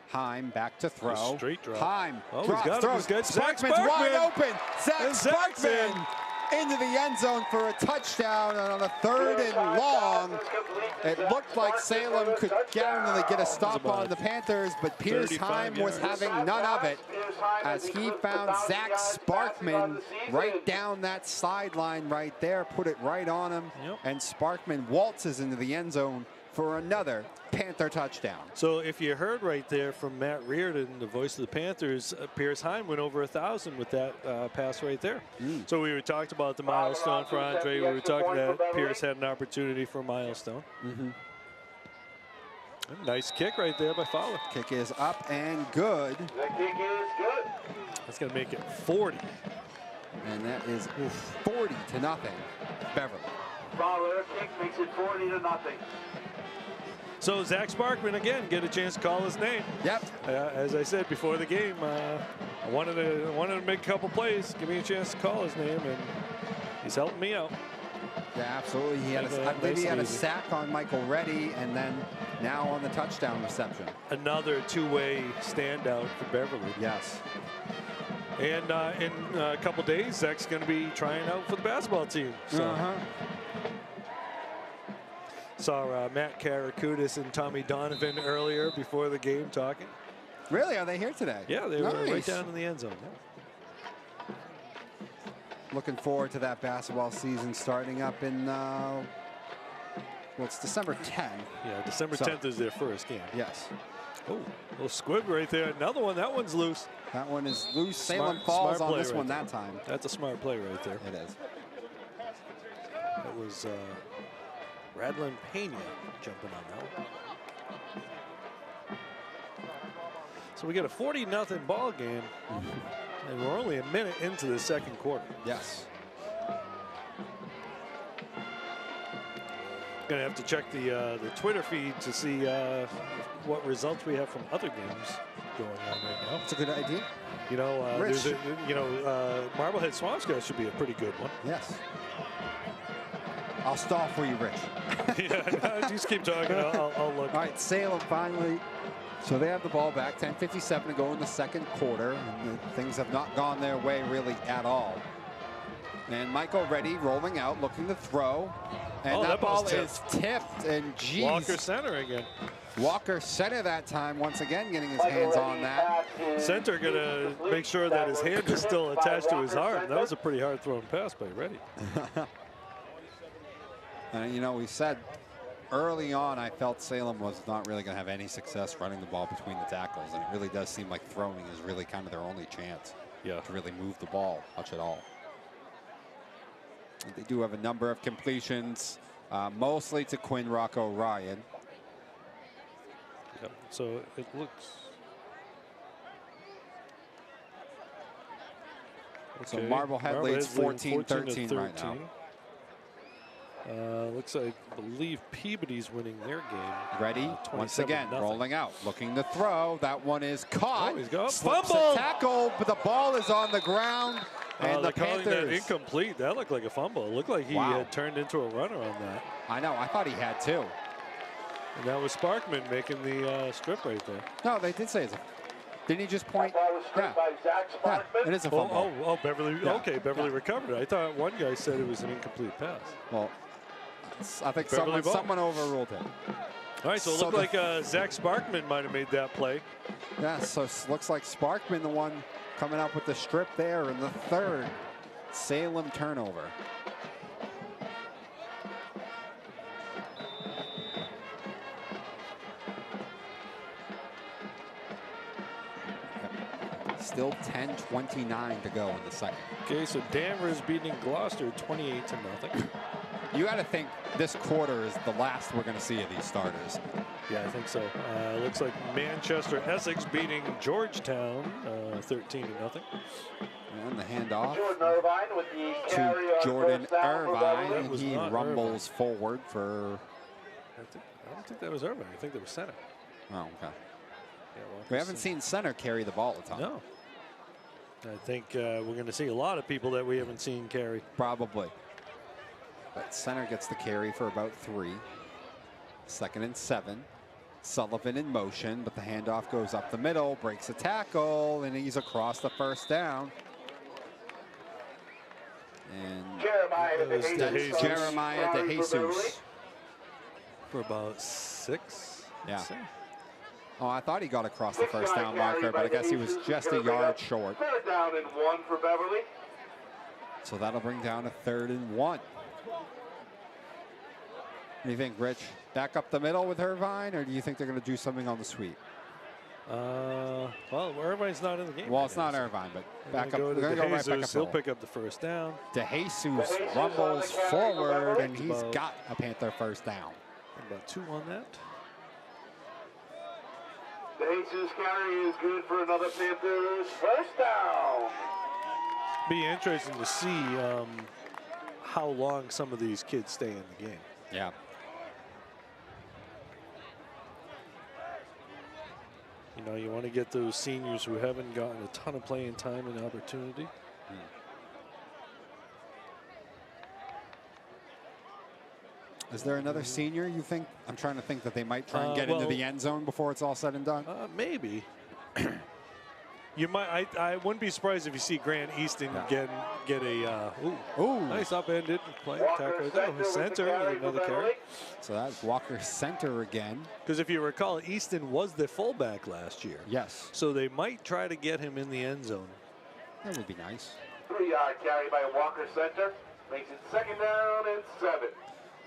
Heim back to throw. Straight drop. Heim He's got throws. him. Sparkman's wide open. Zach Sparkman into the end zone for a touchdown, and on a 3rd and long, it looked like Salem could guaranteed get a stop on the Panthers, but Pierce Heim was having none of it as he found Zach Sparkman right down that sideline right there, put it right on him, and Sparkman waltzes into the end zone for another Panther touchdown. So if you heard right there from Matt Reardon, the voice of the Panthers, Pierce Heim went over 1,000 with that pass right there. So we were talking about the milestone for Andre. We were talking that Pierce had an opportunity for a milestone. Nice kick right there by Fowler. Kick is up and good. The kick is good. That's going to make it 40. And that is 40 to nothing. Beverly. Fowler kick makes it 40 to nothing. So Zach Sparkman again get a chance to call his name. Yep. As I said before the game, I wanted to make a couple plays, give me a chance to call his name, and he's helping me out. Yeah, absolutely. He had I believe he had a sack on Michael Reddy, and then now on the touchdown reception. Another two-way standout for Beverly. Yes. And in a couple days, Zach's going to be trying out for the basketball team. So. Saw Matt Karakutis and Tommy Donovan earlier before the game talking. Really? Are they here today? Yeah, they were right down in the end zone. Looking forward to that basketball season starting up in, well, it's December 10th. Yeah, December 10th is their first game. Yes. Oh, little squib right there. Another one. That one's loose. That one is loose. Salem falls on this one there. that time. That's a smart play right there. It is. That was Radlin Pena jumping on that one. So we get a 40-0 ball game, and we're only a minute into the second quarter. Yes. Gonna have to check the Twitter feed to see what results we have from other games going on right now. It's a good idea. You know, Rich. Marblehead Swampscott should be a pretty good one. Yes. I'll stall for you, Rich. Yeah, just keep talking. I'll look. All right, Salem finally. So they have the ball back. 10:57 to go in the second quarter, and things have not gone their way really at all. And Michael Reddy rolling out, looking to throw. And that ball is tipped, and geez. Walker center again. Walker center that time, once again getting his hands on that. Center gonna make sure that his hand is still attached to his arm. That was a pretty hard thrown pass by Reddy. And you know, we said early on, I felt Salem was not really going to have any success running the ball between the tackles, and it really does seem like throwing is really kind of their only chance to really move the ball much at all. And they do have a number of completions, mostly to Quinn Rocco Ryan. Yep. So it looks. Okay. So Marblehead leads 14-13 right now. Looks like, I believe Peabody's winning their game. Reddy, once again, rolling out, looking to throw. That one is caught. Oh, he's got fumble. Tackle, but the ball is on the ground. And the Panthers. That incomplete. That looked like a fumble. It looked like he had turned into a runner on that. I know. I thought he had too. And that was Sparkman making the strip right there. No, they did say it's a. Didn't he just point? By Zach Sparkman. It is a fumble. Oh, Beverly. Yeah. Okay, Beverly recovered it. I thought one guy said it was an incomplete pass. Well, I think someone overruled him. All right, so it looked like Zach Sparkman might have made that play. Yeah, so it looks like Sparkman the one coming up with the strip there in the third Salem turnover. Still 10:29 to go in the second. Okay, so Danvers beating Gloucester 28-0. You got to think this quarter is the last we're going to see of these starters. Yeah, I think so. Looks like Manchester Essex beating Georgetown 13-0. And the handoff Jordan Irvine with the carry to on Jordan first down for Irvine, Beverly. and he rumbles forward for. I don't think that was Irvine. I think that was center. Oh, okay. Yeah, We haven't seen center carry the ball a ton. No. I think we're going to see a lot of people that we haven't seen carry. Probably. But center gets the carry for about 3. 2nd and 7. Sullivan in motion, but the handoff goes up the middle, breaks a tackle, and he's across the first down. And Jeremiah De Jesus for about 6. Yeah. Oh, I thought he got across the first down marker, but I guess he was just a yard short. 3rd down and 1 for Beverly. So that'll bring down a 3rd and 1. What do you think, Rich? Back up the middle with Irvine, or do you think they're going to do something on the sweep? Well, Irvine's not in the game. Well, it's not Irvine, but back up. We're We're going to go right back up. He'll pick up the first down. De Jesus rumbles forward, and he's got a Panther first down. About 2 on that. De Jesus carry is good for another Panthers first down. Be interesting to see how long some of these kids stay in the game. Yeah. You know, you want to get those seniors who haven't gotten a ton of playing time and opportunity. Is there another senior you think? I'm trying to think that they might try and get into the end zone before it's all said and done. Maybe. You might. I wouldn't be surprised if you see Grant Easton get a nice upended play tackle. Center another carry. So that's Walker center again. Because if you recall, Easton was the fullback last year. Yes. So they might try to get him in the end zone. That would be nice. 3-yard carry by Walker center makes it 2nd down and 7.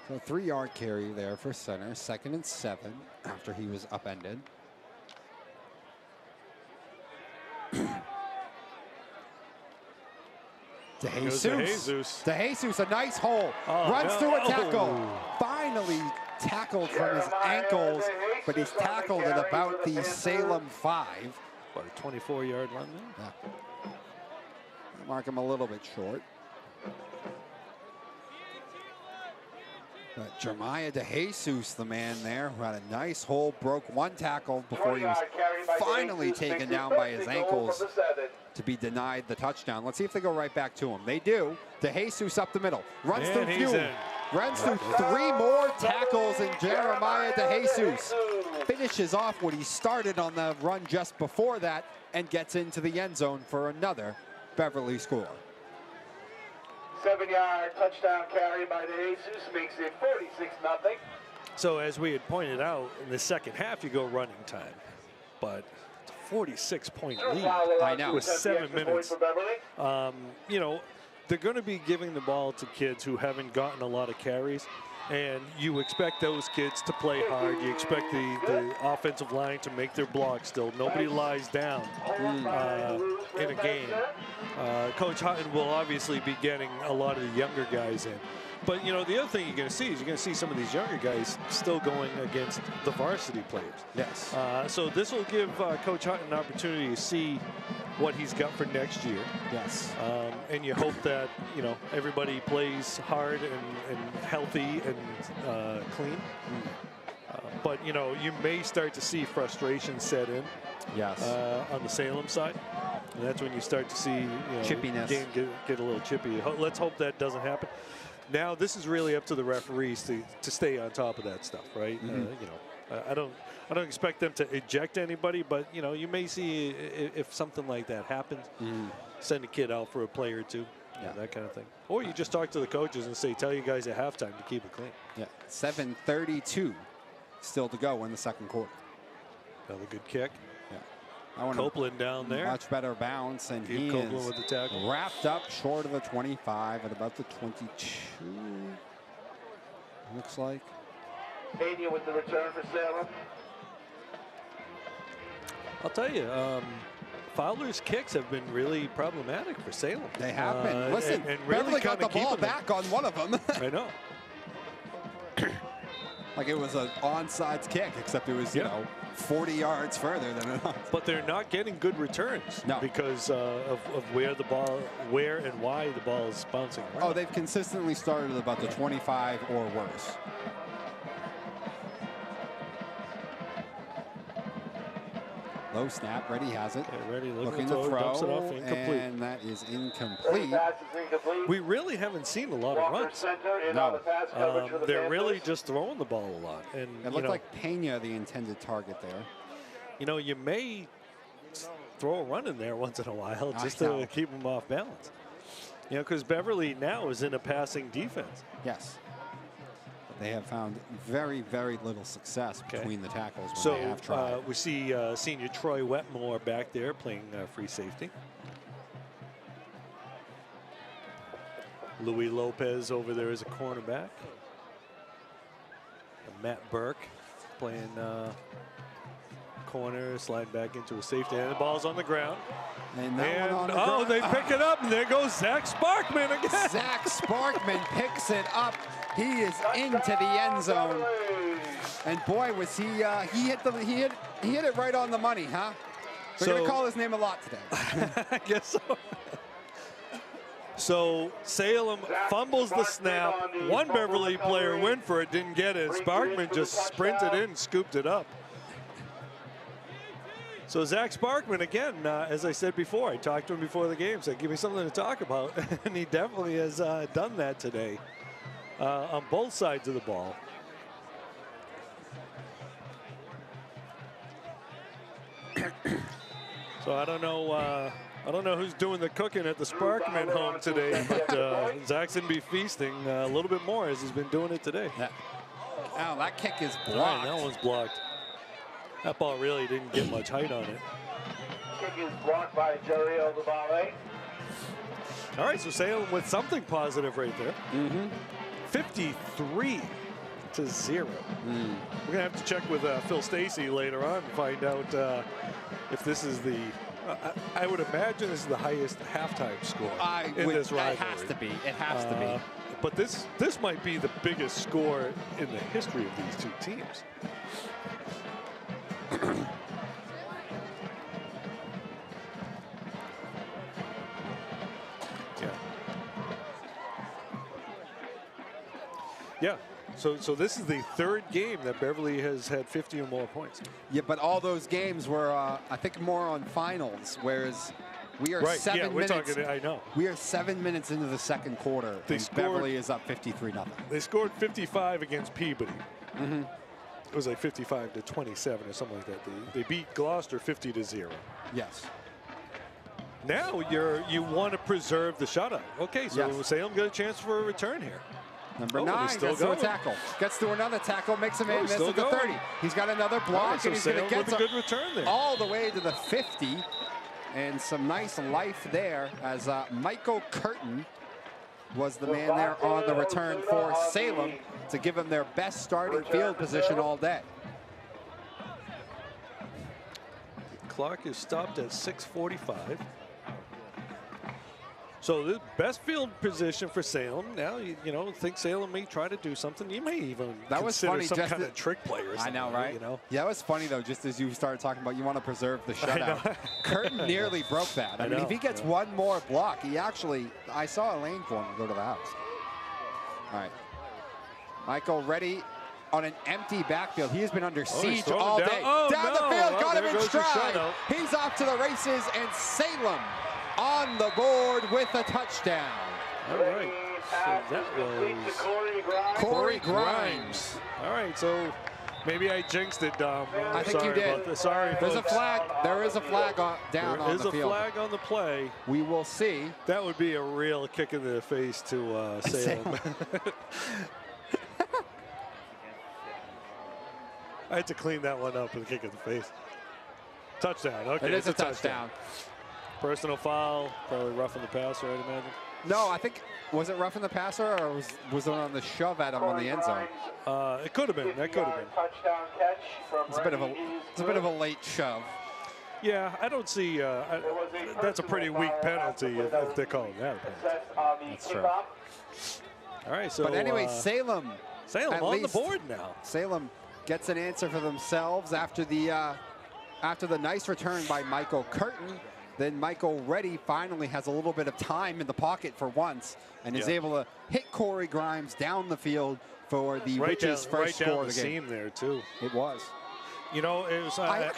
So 3-yard carry there for center. 2nd and 7 after he was upended. De Jesus, a nice hole. Runs through a tackle. Finally tackled from his ankles, but he's tackled at about the Salem 5. What, a 24-yard run there? Yeah. Mark him a little bit short. But Jeremiah De Jesus, the man there, who had a nice hole, broke 1 tackle before he was finally taken down by his ankles to be denied the touchdown. Let's see if they go right back to him. They do. De Jesus up the middle. Runs through 3 more tackles, and Jeremiah De Jesus finishes off what he started on the run just before that and gets into the end zone for another Beverly score. 7-yard touchdown carry by De Jesus makes it 46-0. So as we had pointed out, in the second half, you go running time. But it's a 46-point lead. I know. With 7 minutes. You know, they're going to be giving the ball to kids who haven't gotten a lot of carries. And you expect those kids to play hard. You expect the offensive line to make their blocks still. Nobody lies down in a game. Coach Hutton will obviously be getting a lot of the younger guys in. But, you know, the other thing you're going to see is you're going to see some of these younger guys still going against the varsity players. Yes. So this will give Coach Hutton an opportunity to see what he's got for next year. Yes. And you hope that, you know, everybody plays hard and healthy and clean. But, you know, you may start to see frustration set in. Yes. On the Salem side. And that's when you start to see, you know, chippiness. Game get a little chippy. Let's hope that doesn't happen. Now this is really up to the referees to stay on top of that stuff, right? You know, I don't expect them to eject anybody, but you know, you may see if something like that happens, send a kid out for a play or two, you know, that kind of thing. Or you just talk to the coaches and say, tell you guys at halftime to keep it clean. Yeah, 7:32 still to go in the second quarter. Another good kick. Copeland down there. Much better bounce, and he is with the tackle. Wrapped up short of the 25 at about the 22. Looks like. Pena with the return for Salem. I'll tell you, Fowler's kicks have been really problematic for Salem. They have been. Listen, and really Beverly got the ball back on one of them. I know. Like it was an onside kick, except it was, you know, 40 yards further than it was. But they're not getting good returns because of where and why the ball is bouncing around. Oh, they've consistently started at about the 25 or worse. Low snap. Ready has it. Okay, Ready Looking to to throw. dumps it off, incomplete. And that is incomplete. Pass is incomplete. We really haven't seen a lot of Walker runs. center in No. on the pass coverage for the They're really Panthers. just throwing the ball a lot. And It looked like Pena, the intended target there. you know, you may throw a run in there once in a while just know. to keep them off balance. You know, because Beverly now is in a passing defense. Yes. They have found very, very little success between the tackles when they have So tried. we see senior Troy Wetmore back there playing free safety. Louis Lopez over there as a cornerback. And Matt Burke playing corner, slide back into a safety, and the ball's on the ground. And that And one on the they ground. pick it up, and there goes Zach Sparkman again. Zach Sparkman picks it up. He is into the end zone. And boy, was he hit it right on the money, huh? We're So- gonna call his name a lot today. I guess so. So Salem fumbles the snap. One Beverly player went for it, didn't get it. Sparkman just sprinted in, scooped it up. So Zach Sparkman, again, as I said before, I talked to him before the game, said, give me something to talk about. And he definitely has done that today on both sides of the ball. So I don't know who's doing the cooking at the Sparkman home today, but Zach's going to be feasting a little bit more as he's been doing it today. Oh, that kick is All blocked. right, that one's blocked. That ball really didn't get much height on it. Kick is blocked by Jerry Oldavale. All right, so Salem with something positive right there. 53-0. We're going to have to check with Phil Stacy later on and find out if this is the, I would imagine this is the highest halftime score in this rivalry. It has to be. It has to be. But this might be the biggest score in the history of these two teams. Yeah. So this is the third game that Beverly has had 50 or more points. Yeah, but all those games were, I think, more on finals, whereas we are 7 we're minutes. talking, I know. We are 7 minutes into the second quarter. They and scored- Beverly is up 53-0. They scored 55 against Peabody. It was like 55-27 or something like that. They beat Gloucester 50-0. Yes. Now you want to preserve the shutout. Okay, so Yes. Salem got a chance for a return here. Number Oh, 9 he's still gets to a going. tackle. Gets to another tackle, makes a man he's miss still at the going. 30. He's got another All block, right, so and he's going to Salem get with a good return there. all the way to the 50. And some nice life there as Michael Curtin was the man there on the return for Salem to give them their best starting field position all day. Clock is stopped at 6:45. So the best field position for Salem. Now you think Salem may try to do something. You may even That was consider funny, some just kind to- of trick play or I something. know, right? You know. Yeah, it was funny though. Just as you started talking about, you want to preserve the shutout. Curtin nearly broke that. I mean, know, if he gets one more block, he actually. I saw a lane for him to go to the house. All right, Michael ready on an empty backfield. He has been under siege throwing all down. day. Oh, Down no. the field, Oh, got him there in goes the stride. shutout. He's off to the races, and Salem on the board with a touchdown. All right. So that was Corey Grimes. All right. So maybe I jinxed it, Dom. I think you Sorry did. about this. Sorry, There's a folks. flag. There is a flag down There on is the a field. flag on the play. We will see. That would be a real kick in the face to Salem. I had to clean that one up with a kick in the face. Touchdown. Okay, It is it's a touchdown. Personal foul, probably roughing the passer, I'd imagine. No, I think, was it roughing the passer or was it on the shove at him on the end zone? It could have been. That could have been. Touchdown catch from It's a bit of a late shove. Yeah, I don't see. That's a pretty weak penalty if they're calling that a penalty. That's true. All right, so. But anyway, Salem at on the least- board now. Salem gets an answer for themselves after the nice return by Michael Curtin. Then Michael Reddy finally has a little bit of time in the pocket for once and is Yeah. able to hit Corey Grimes down the field for the Witches' first right score down of the the game. seam there too. It was. You know, it was. I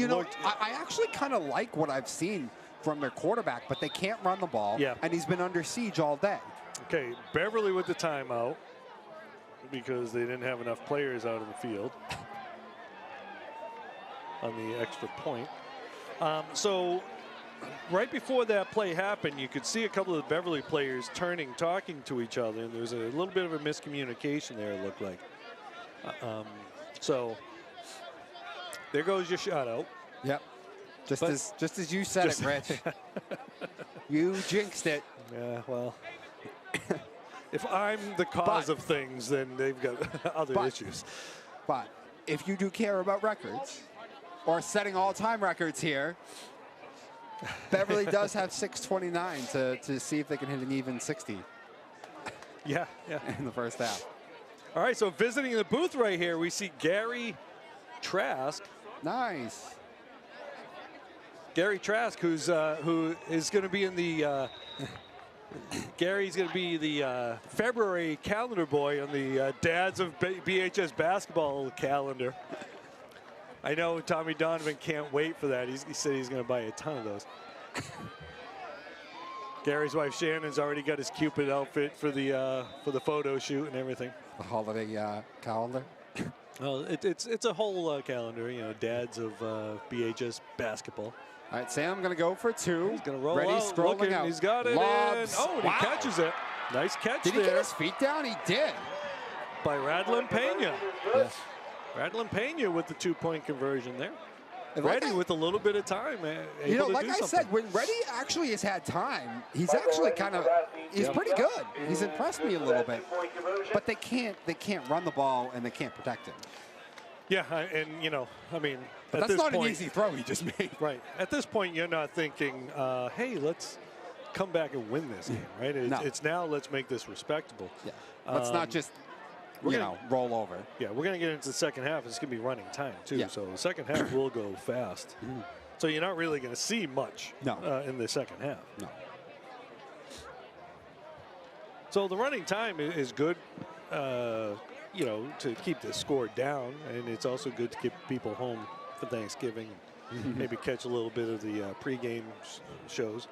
looked, actually kind of like what I've seen from their quarterback, but they can't run the ball. Yeah. And he's been under siege all day. Okay, Beverly with the timeout because they didn't have enough players out in the field on the extra point. So right before that play happened, you could see a couple of the Beverly players turning, talking to each other, and there was a little bit of a miscommunication there, it looked like. So there goes your shutout. Yep. Just as you said it, Rich. You jinxed it. Yeah, well, if I'm the cause of things, then they've got other issues. But if you do care about records, or setting all-time records here, Beverly does have 6:29 to see if they can hit an even 60. Yeah. In the first half. All right, so visiting the booth right here, we see Gary Trask. Nice. Gary Trask, who is going to be in the Gary's going to be the February calendar boy on the Dads of BHS basketball calendar. I know Tommy Donovan can't wait for that. He said he's going to buy a ton of those. Gary's wife Shannon's already got his Cupid outfit for the photo shoot and everything. The holiday calendar. Well, it's a whole calendar, you know, Dads of BHS basketball. All right, Sam going to go for two. He's going to roll Ready, out, scrolling looking, out. he's got it Lobs. in. Oh, and he catches it. Nice catch Did there. he get his feet down? He did. By Radlin Pena. Yes. Radlin Pena with the 2-point conversion there. And Reddy with a little bit of time. You know, like I said, when Reddy actually has had time, he's actually he's pretty good. He's impressed me a little bit. But they can't run the ball and they can't protect him. Yeah, and you know, I mean, but that's not an easy throw he just made. Right. At this point, you're not thinking, hey, let's come back and win this game, right? It's now let's make this respectable. Yeah. Let's not just roll over. Yeah, we're going to get into the second half. It's going to be running time, too. Yeah. So the second half will go fast. So you're not really going to see much in the second half. No. So the running time is good, you know, to keep the score down. And it's also good to keep people home for Thanksgiving. Maybe catch a little bit of the pregame shows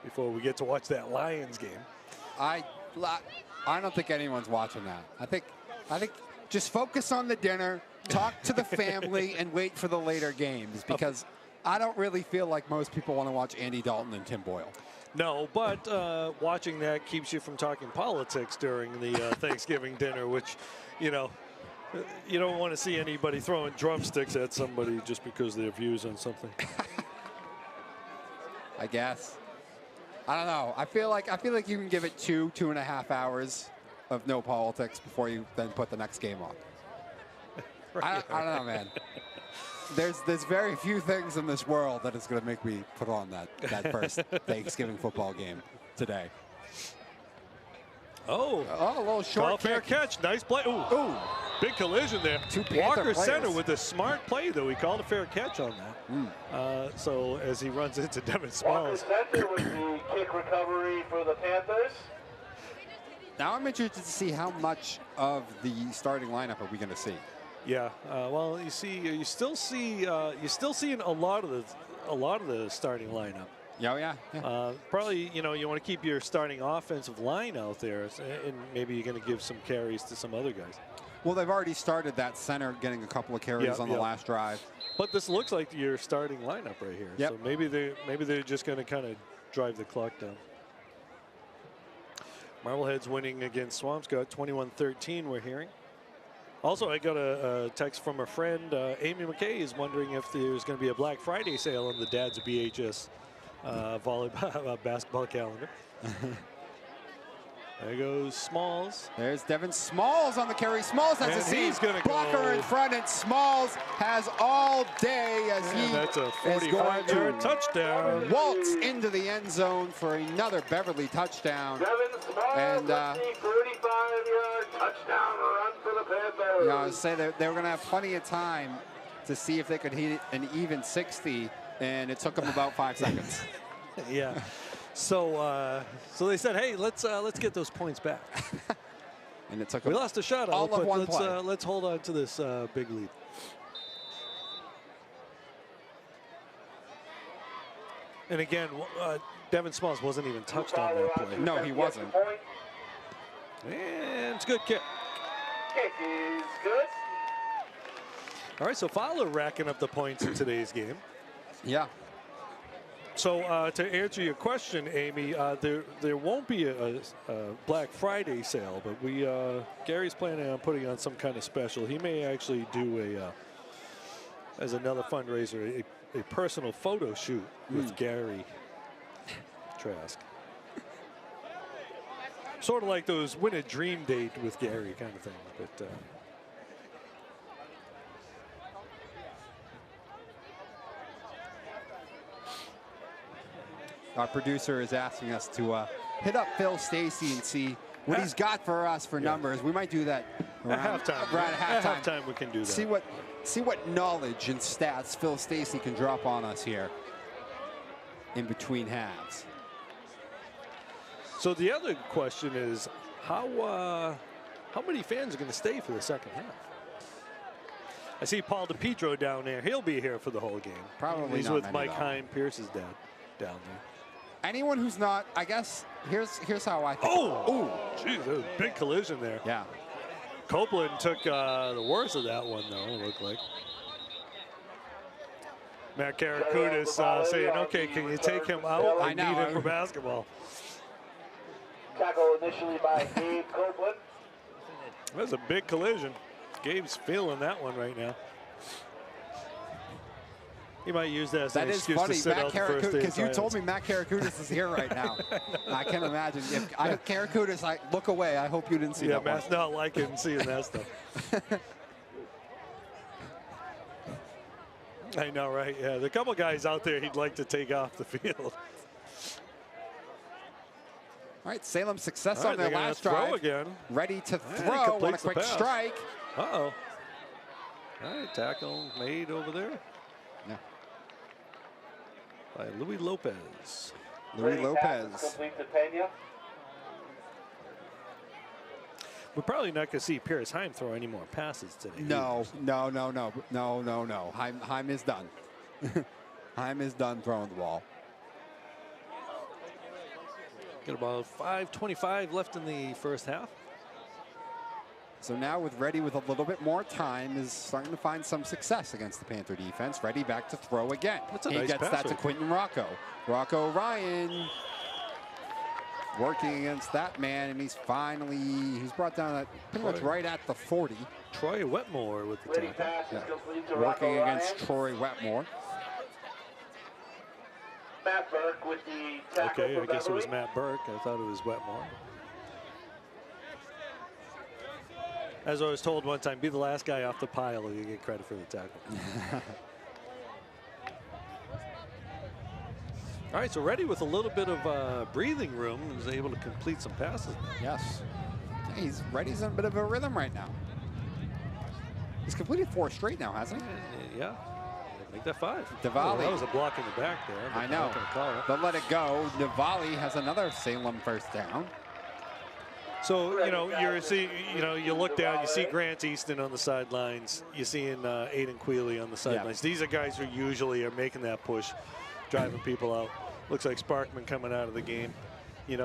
before we get to watch that Lions game. I don't think anyone's watching that. I think just focus on the dinner, talk to the family, and wait for the later games, because I don't really feel like most people want to watch Andy Dalton and Tim Boyle. No, but watching that keeps you from talking politics during the Thanksgiving dinner, which, you know, you don't want to see anybody throwing drumsticks at somebody just because of their views on something. I guess. I don't know. I feel like you can give it 2.5 hours of no politics before you then put the next game on. I don't know, man. There's very few things in this world that is going to make me put on that first Thanksgiving football game today. Oh, a little short fair catch. Nice play. Ooh. Big collision there. Walker center with a smart play, though. He called a fair catch on that. So as he runs into Devin Smalls. Walker center with the kick recovery for the Panthers. Now I'm interested to see how much of the starting lineup are we going to see. Yeah. Well, you're still seeing a lot of the starting lineup. Yeah. Probably, you know, you want to keep your starting offensive line out there, and maybe you're going to give some carries to some other guys. Well, they've already started that center getting a couple of carries on the last drive. But this looks like your starting lineup right here. Yep. So maybe they're just going to kind of drive the clock down. Marblehead's winning against Swampscott 21-13, we're hearing. Also, I got a text from a friend. Amy McKay is wondering if there's going to be a Black Friday sale on the Dads of BHS volleyball basketball calendar. There goes Smalls. There's Devin Smalls on the carry. Smalls has a seam. Blocker in front, and Smalls has all day as that's a 45-yard touchdown. Waltz into the end zone for another Beverly touchdown. Devin Smalls and with the 35-yard touchdown run for the Panthers. You know, I was saying they were going to have plenty of time to see if they could hit an even 60, and it took them about 5 seconds. Yeah. So they said, hey, let's get those points back. And it took we lost a shot. all of one play. Let's hold on to this big lead. And again, Devin Smalls wasn't even touched on that play. No, he wasn't. And it's a good kick. Kick is good. All right, so Fowler racking up the points in today's game. Yeah. So to answer your question, Amy, there won't be a Black Friday sale, but Gary's planning on putting on some kind of special. He may actually do as another fundraiser, a personal photo shoot with Gary Trask. Sort of like those win a dream date with Gary kind of thing, but. Our producer is asking us to hit up Phil Stacy and see what he's got for us for numbers. We might do that around halftime. Around At halftime, we can do that. See what knowledge and stats Phil Stacy can drop on us here in between halves. So the other question is, how many fans are going to stay for the second half? I see Paul DePietro down there. He'll be here for the whole game. Probably He's not with many, Mike though. Heim, Pierce's dad, down there. Anyone who's not, I guess, here's how I think. Oh, geez, that was a big collision there. Yeah. Copeland took the worst of that one, though, it looked like. Matt Karakoutis saying, okay, can you take him out? I need him for basketball. Tackle initially by Gabe Copeland. That's a big collision. Gabe's feeling that one right now. He might use that as an excuse to sit out the first day. Because you told me Matt Karakoutis is here right now. I can imagine. If Karakoutis, I look away. I hope you didn't see that. Yeah, Matt's not liking seeing that stuff. I know, right? Yeah, there's a couple guys out there he'd like to take off the field. All right, Salem success All on right, their last drive. again. Ready to Yeah, throw on a completes the quick pass. strike. Uh-oh. All right, tackle made over there. Yeah. By Louis Lopez. Louis Brady passes Lopez. complete to Pena. We're probably not going to see Pierce Heim throw any more passes today. No. Heim is done. Heim is done throwing the ball. Got about 5:25 left in the first half. So now with Reddy with a little bit more time is starting to find some success against the Panther defense. Reddy back to throw again. That's a he nice gets pass that to right Quentin Rocco. Rocco Ryan working against that man, and he's brought down at pretty much right at the 40. Troy Wetmore with the Brady tackle. pass is complete to Working Rocco against Ryan. Troy Wetmore. Matt Burke with the tackle Okay, for I guess it was Beverly. Matt Burke. I thought it was Wetmore. As I was told one time, be the last guy off the pile and you get credit for the tackle. All right, so Reddy with a little bit of breathing room was able to complete some passes. Yes. Reddy's in a bit of a rhythm right now. He's completed 4 straight now, hasn't he? Yeah, make that 5. Diwali. Oh, that was a block in the back there. I know. But let it go. Navali has another Salem first down. So, you look down, you see Grant Easton on the sidelines. You're seeing Aiden Quealy on the sidelines. Yeah. These are guys who usually are making that push, driving people out. Looks like Sparkman coming out of the game.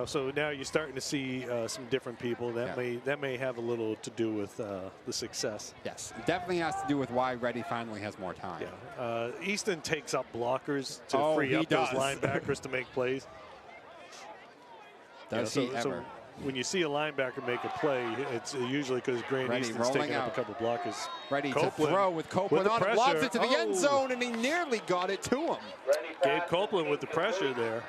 So now you're starting to see some different people. That may have a little to do with the success. Yes, it definitely has to do with why Reddy finally has more time. Yeah, Easton takes up blockers to free up those linebackers to make plays. Does he ever? So when you see a linebacker make a play, it's usually because Grant Reddy Easton's taking up out. a couple blockers. Ready to throw with Copeland on it, lobs it to the end zone, and he nearly got it to him. Gabe Copeland with the pressure there.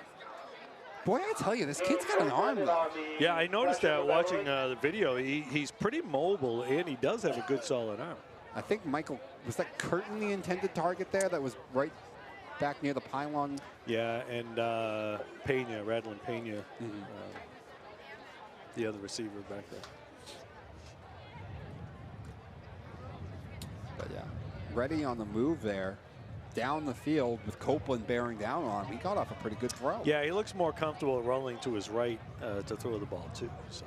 Boy, I tell you, this kid's got an arm, though. Yeah, I noticed that watching the video. He's pretty mobile, and he does have a good solid arm. I think Michael, was that Curtin the intended target there that was right back near the pylon? Yeah, and Pena, Radlin Pena, the other receiver back there. But yeah, Reddy on the move there, down the field with Copeland bearing down on him. He got off a pretty good throw. Yeah, he looks more comfortable rolling to his right to throw the ball too. So,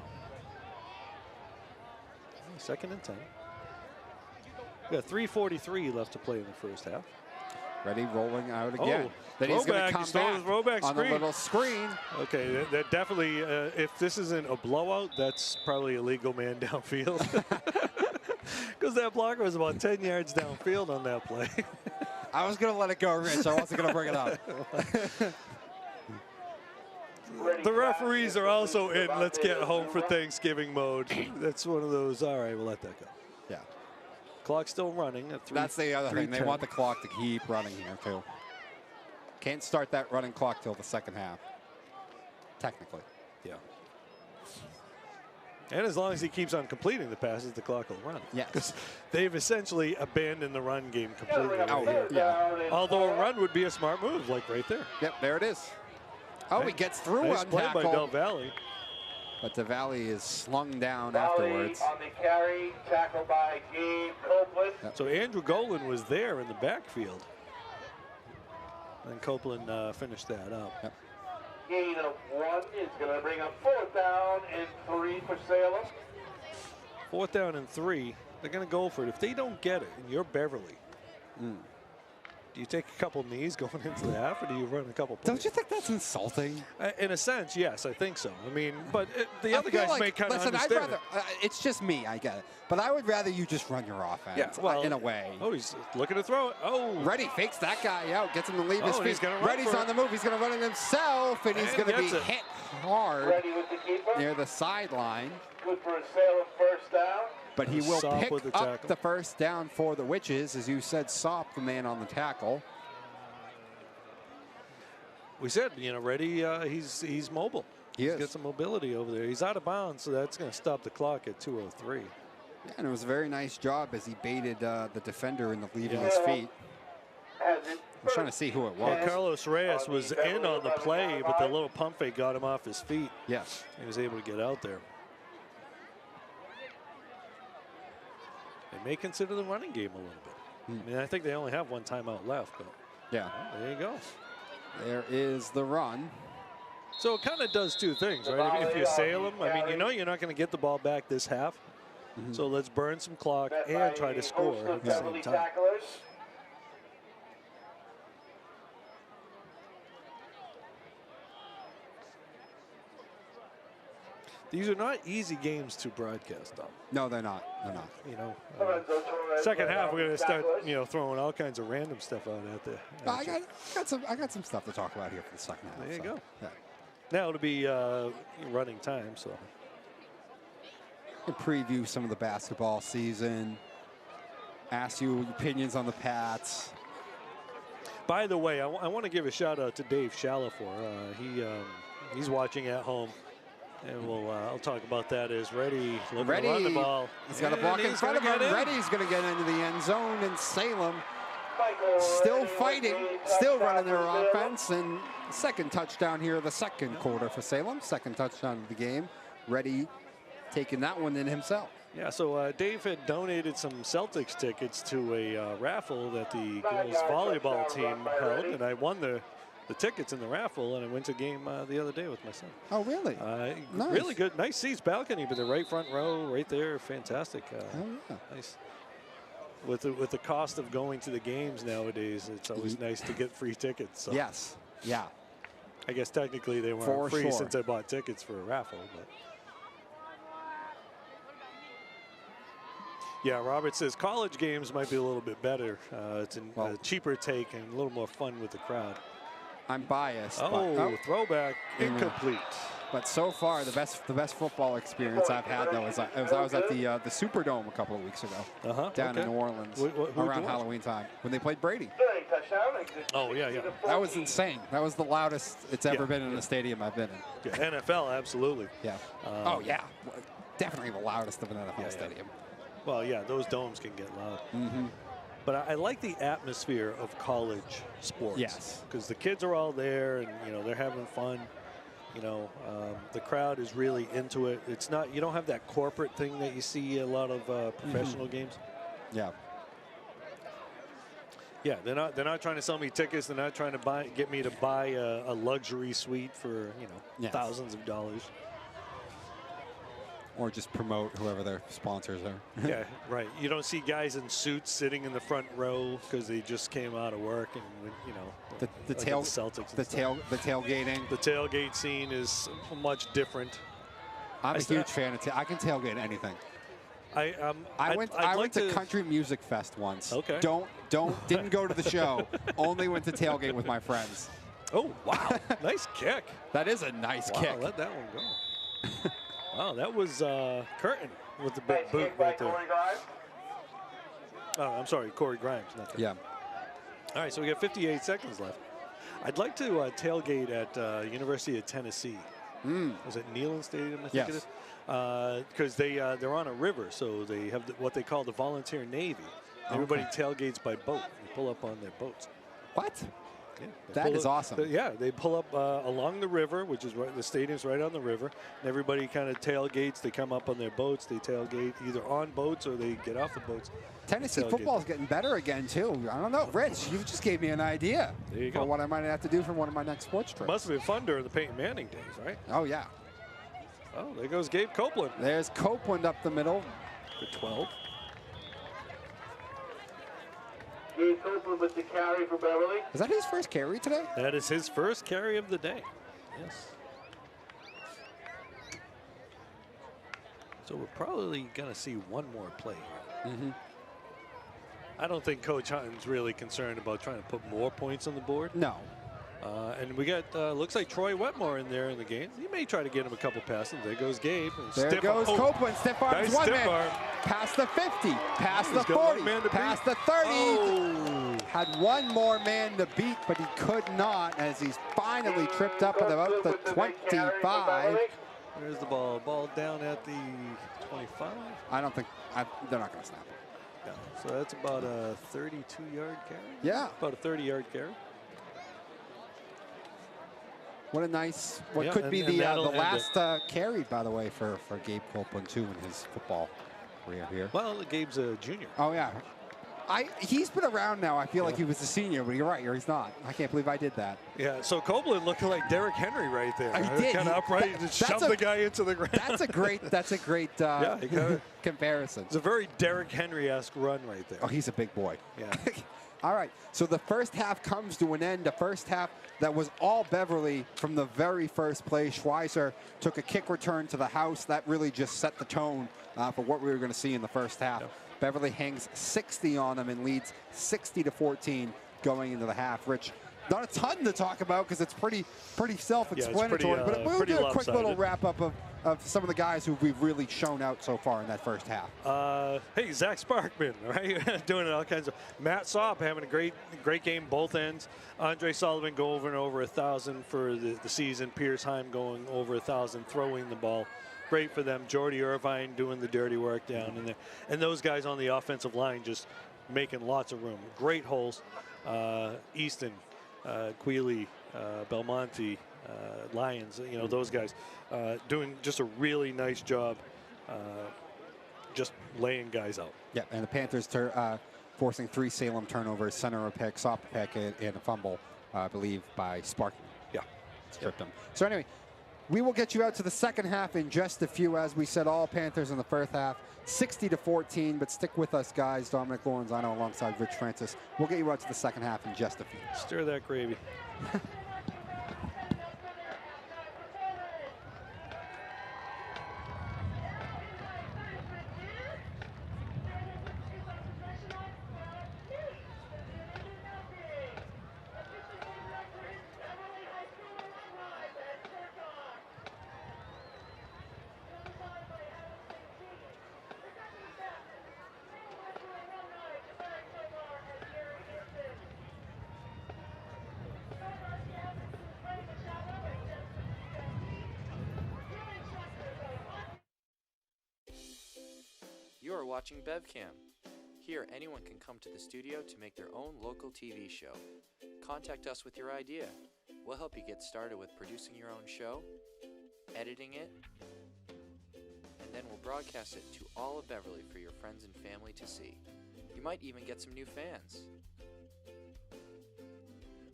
2nd and 10. We got 3:43 left to play in the first half. Ready, rolling out again. Oh, Then he's going to come stole back the throwback on screen. the little screen. Okay, that definitely, if this isn't a blowout, that's probably a legal man downfield. Because that blocker was about 10 yards downfield on that play. I was going to let it go, Rich. I wasn't going to bring it up. The referees are also in let's get home for Thanksgiving mode. That's one of those, all right, we'll let that go. Yeah. Clock's still running at 3. That's the other thing. They want the clock to keep running here, too. Can't start that running clock till the second half, technically. Yeah. And as long as he keeps on completing the passes, the clock will run. Yes. They've essentially abandoned the run game completely. Oh, yeah. Although a run would be a smart move, like right there. Yep, there it is. Oh, he gets through Nice one play by Del tackle. Valle. But the Valley is slung down Valley afterwards. on the carry, tackled by Gabe Copeland. So Andrew Golan was there in the backfield. And Copeland finished that up. Yep. Gain of 1 is going to bring up 4th down and 3 for Salem. 4th down and 3. They're going to go for it. If they don't get it, and you're Beverly, do you take a couple knees going into the half, or do you run a couple plays? Don't you think that's insulting? In a sense, yes, I think so. I mean, but the I other feel guys like, may kind of listen, understand. I'd rather, it's just me, I get it. But I would rather you just run your offense, Yeah, well, in a way. Oh, he's looking to throw it. Oh. Ready fakes that guy out, gets him to leave his And he's feet. gonna run Ready's for on it. the move. He's going to run it himself, and he's And going to be gets it. hit hard Ready with the keeper. near the sideline. Good for a Salem 1st down. But he will Sop pick with the up tackle. the first down for the Witches. As you said, Sop, the man on the tackle. We said, you know, Reddy, he's mobile. He's got some mobility over there. He's out of bounds, so that's going to stop the clock at 2:03. Yeah, and it was a very nice job as he baited the defender into leaving his feet. I was trying to see who it was. Well, Carlos Reyes was in on the play, but the little pump fake got him off his feet. Yes. He was able to get out there. They may consider the running game a little bit. I mean, I think they only have one timeout left, but Yeah. there you go. There is the run. So it kind of does two things, right? If you're Salem, I mean, you know you're not going to get the ball back this half. So let's burn some clock and try to score at the same time. These are not easy games to broadcast, though. No, they're not. They're not. You know, second half we're going to start, you know, throwing all kinds of random stuff out at the. I got some stuff to talk about here for the second half. There you go. Yeah. Now it'll be running time, so. We'll preview some of the basketball season. Ask you your opinions on the Pats. By the way, I want to give a shout out to Dave Shalafor. He's watching at home, and I'll talk about that as Reddy looking to run the ball. He's got a block in front of him. Reddy's going to get into the end zone, and Salem still fighting, still running their offense, and second touchdown here of the second quarter for Salem. Second touchdown of the game. Reddy taking that one in himself. Yeah, so Dave had donated some Celtics tickets to a raffle that the girls volleyball team held, and I won the tickets in the raffle, and I went to a game the other day with my son. Oh, really? Nice. Really good, nice seats, balcony, but the right front row, right there, fantastic. Oh, yeah. Nice. With the cost of going to the games nowadays, it's always nice to get free tickets. So. Yes. Yeah. I guess technically they weren't For free sure. since I bought tickets for a raffle, but. Yeah, Robert says college games might be a little bit better. It's a cheaper take and a little more fun with the crowd. I'm biased. Oh, throwback, incomplete. But so far, the best football experience I've had though is I was at the Superdome a couple of weeks ago, down in New Orleans around Halloween time when they played Brady. Oh yeah. That was insane. That was the loudest it's ever been in a stadium I've been in. Yeah, NFL, absolutely. Yeah. Oh yeah, definitely the loudest of an NFL stadium. Well, yeah, those domes can get loud. But I like the atmosphere of college sports. Yes. Because the kids are all there, and you know they're having fun. You know, the crowd is really into it. It's not, you don't have that corporate thing that you see a lot of professional games. Yeah. Yeah, they're not trying to sell me tickets. They're not trying to get me to buy a luxury suite for thousands of dollars. or just promote whoever their sponsors are. Yeah, right. You don't see guys in suits sitting in the front row because they just came out of work and the like tail, the Celtics. the tailgating. The tailgate scene is much different. I'm a huge fan of I can tailgate anything. I went to Country Music Fest once. Okay. Didn't go to the show. Only went to tailgate with my friends. Oh, wow. Nice kick. That is a nice kick. Let that one go. Wow, that was Curtin with the big boot right there. Oh, I'm sorry, Corey Grimes. Not yeah. All right, so we got 58 seconds left. I'd like to tailgate at University of Tennessee. Was it Neyland Stadium, I think it is? Because they're on a river, so they have what they call the Volunteer Navy. Everybody tailgates by boat. They pull up on their boats. What? Yeah, that is awesome. They pull up along the river, which is right. The stadium's right on the river, and everybody kind of tailgates. They come up on their boats. They tailgate either on boats or they get off the boats. Tennessee football's getting better again too. I don't know, Rich. You just gave me an idea for what I might have to do for one of my next sports trips. Must have been fun during the Peyton Manning days, right? Oh yeah. Oh, there goes Gabe Copeland. There's Copeland up the middle for 12. Gabe Copeland with the carry for Beverly. Is that his first carry today? That is his first carry of the day. Yes. So we're probably going to see one more play here. I don't think Coach Hutton's really concerned about trying to put more points on the board. No. And we got, looks like Troy Wetmore in there in the game. He may try to get him a couple passes. There goes Gabe. There goes Copeland. Stiff arms nice one man. Arm. Past the 50. Past the 40. Past the 30. Oh. Had one more man to beat, but he could not as he's finally tripped up at about the 25. There's the ball. Ball down at the 25. I don't think they're not going to snap it. Yeah. So that's about a 32-yard carry. Yeah. About a 30-yard carry. What a nice, could be the last carry, by the way, for Gabe Copeland, too, in his football career here. Well, Gabe's a junior. Oh, yeah. He's been around now. I feel like he was a senior, but you're right, or he's not. I can't believe I did that. Yeah, so Copeland looking like Derrick Henry right there. He did. Kind of upright and shove the guy into the ground. That's a great comparison. It's a very Derrick Henry-esque run right there. Oh, he's a big boy. Yeah. All right, so the first half comes to an end. The first half that was all Beverly from the very first play. Schweizer took a kick return to the house. That really just set the tone for what we were going to see in the first half. Yep. Beverly hangs 60 on them and leads 60-14 going into the half. Rich, not a ton to talk about because it's pretty self-explanatory, but we'll do a quick little wrap-up of some of the guys who we've really shown out so far in that first half. Hey, Zach Sparkman, right? Doing all kinds of. Matt Sopp having a great game both ends. Andre Sullivan going over 1,000 for the season. Pierce Heim going over 1,000 throwing the ball. Great for them. Jordy Irvine doing the dirty work down in there. And those guys on the offensive line just making lots of room. Great holes. Easton, Quealy, Belmonte, Lyons, those guys doing just a really nice job just laying guys out. Yeah, and the Panthers forcing 3 Salem turnovers, center a pick, Sopp a pick, and a fumble, I believe, by Sparkman. Yeah. Stripped them. So anyway, we will get you out to the second half in just a few. As we said, all Panthers in the first half, 60-14, but stick with us, guys. Dominic Lorenzano alongside Rich Francis. We'll get you out to the second half in just a few. Stir that gravy. You are watching BevCam. Here, anyone can come to the studio to make their own local TV show. Contact us with your idea. We'll help you get started with producing your own show, editing it, and then we'll broadcast it to all of Beverly for your friends and family to see. You might even get some new fans.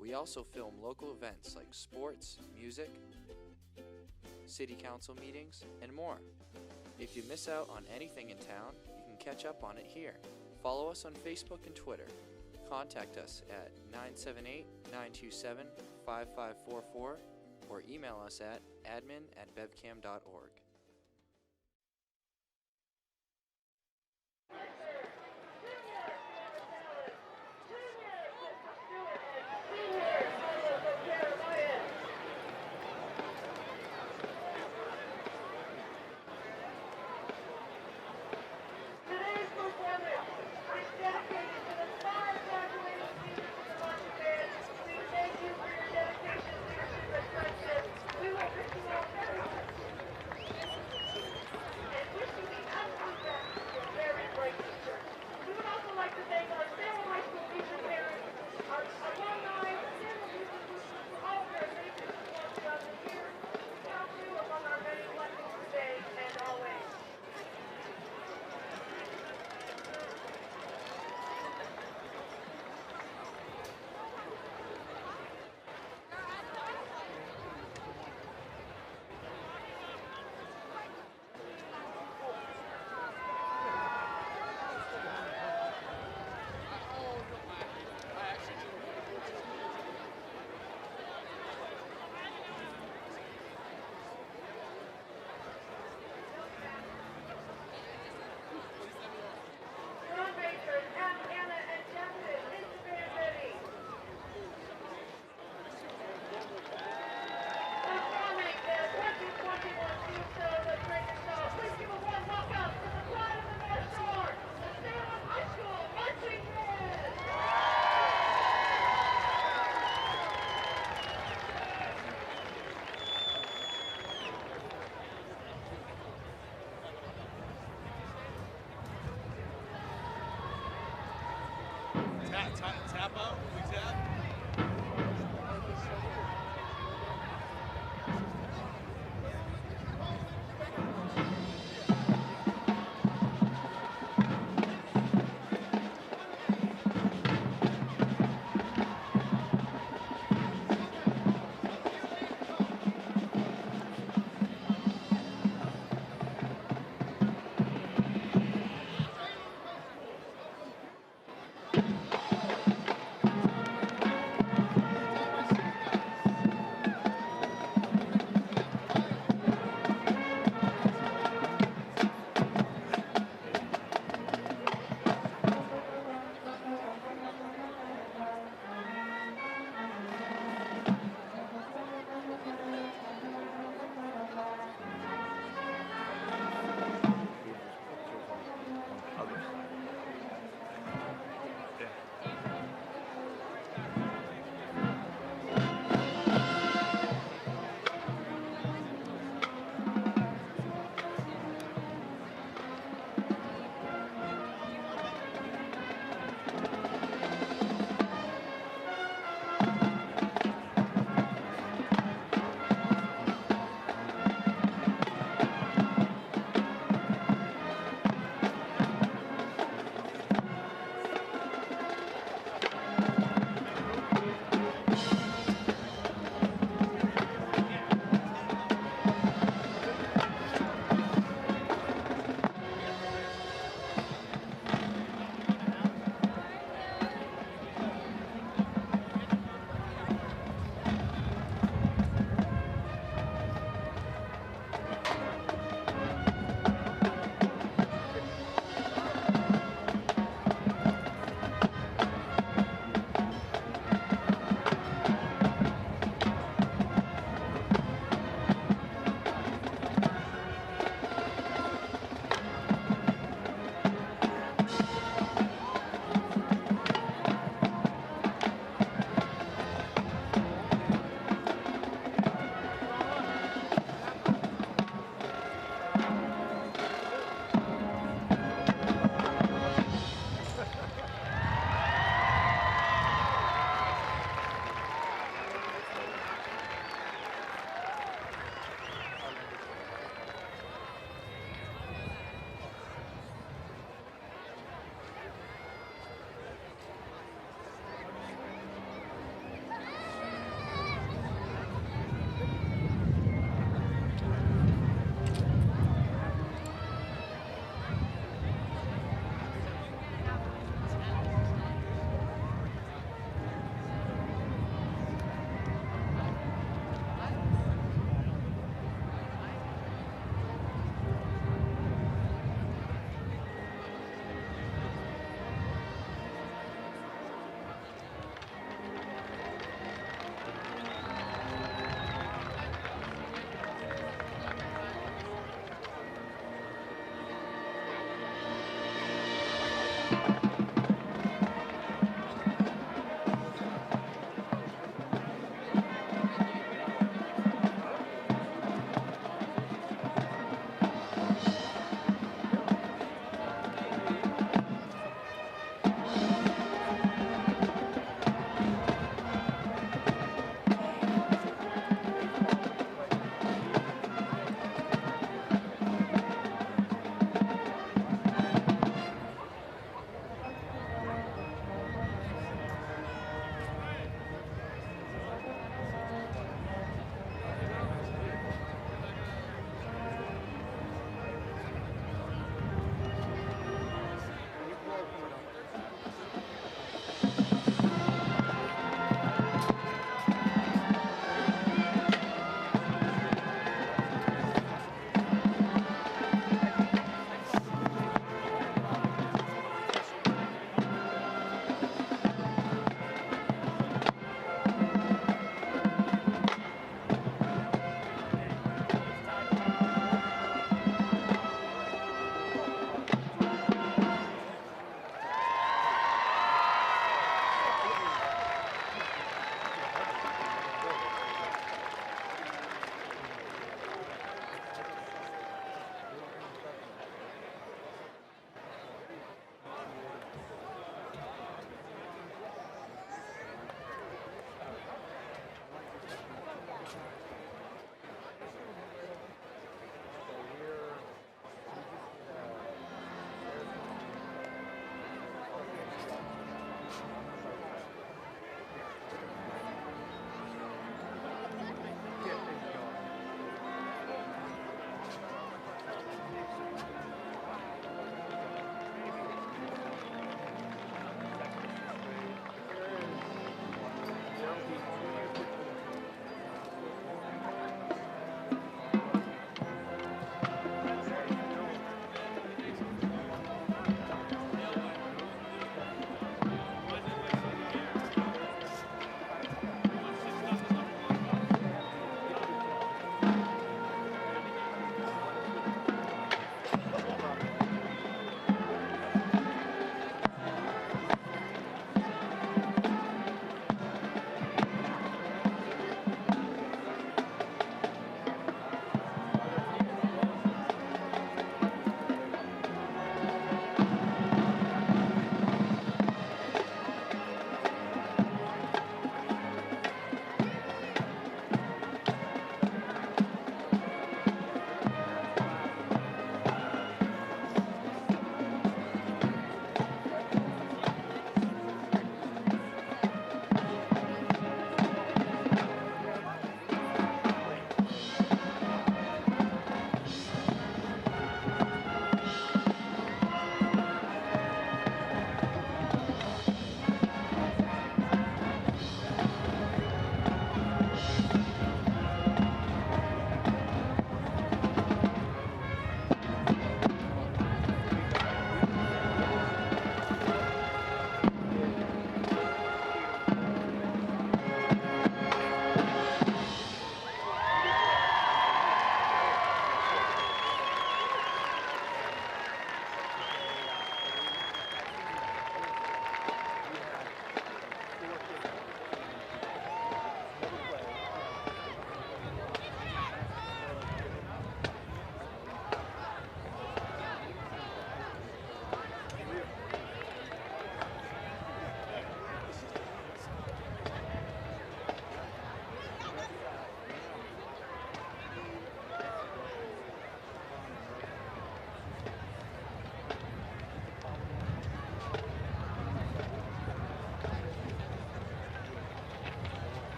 We also film local events like sports, music, city council meetings, and more. If you miss out on anything in town, you can catch up on it here. Follow us on Facebook and Twitter. Contact us at 978-927-5544 or email us at admin@bevcam.org. Tap out? We tap?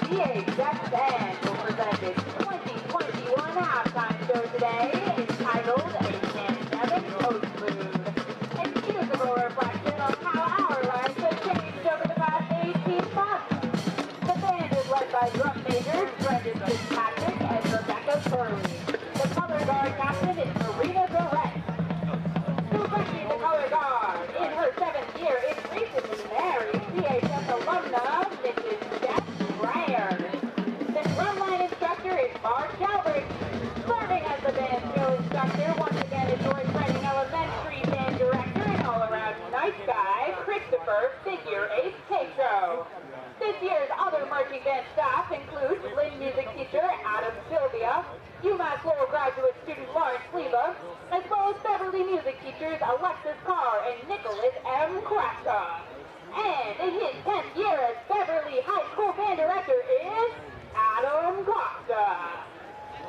VHS Band will present its 2021 halftime show today, entitled A Pandemic Postlude. A musical reflection of how our lives have changed over the past 18 months. The band is led by drum majors Brendan Fitzpatrick and Rebecca Curley. The color guard captain is Marina Durrett. Directing the color guard in her 7th year is recently married VHS alumna Mrs. Jeff Breyer. The drumline instructor is Mark Galbraith. Serving as the band show instructor once again is George Reading Elementary band director and all-around nice guy Christopher Figure 8 Tatro. This year's other marching band staff includes Lynn music teacher Adam Sylvia, UMass Lowell graduate student Lawrence Leva, as well as Beverly music teachers Alexis Carr and Nicholas M. Kraska. And in his 10th year as Beverly High School band director is Adam Costa.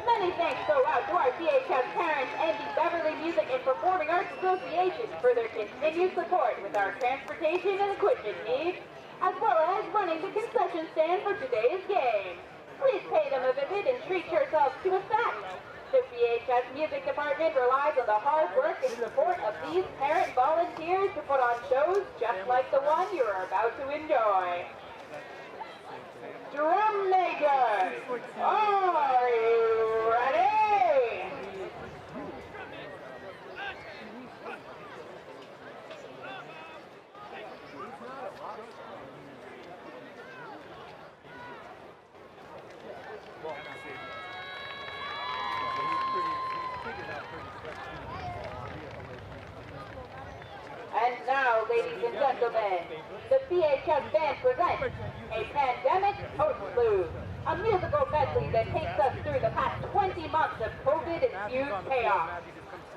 Many thanks go out to our VHS parents and the Beverly Music and Performing Arts Association for their continued support with our transportation and equipment needs, as well as running the concession stand for today's game. Please pay them a visit and treat yourselves to a snack. The VHS Music Department relies on the hard work and support of these parent volunteers to put on shows just like the one you are about to enjoy. Drum majors, are you ready? And now, ladies and gentlemen, the VHS Band presents A Pandemic Postlude, a musical medley that takes us through the past 20 months of COVID-infused chaos.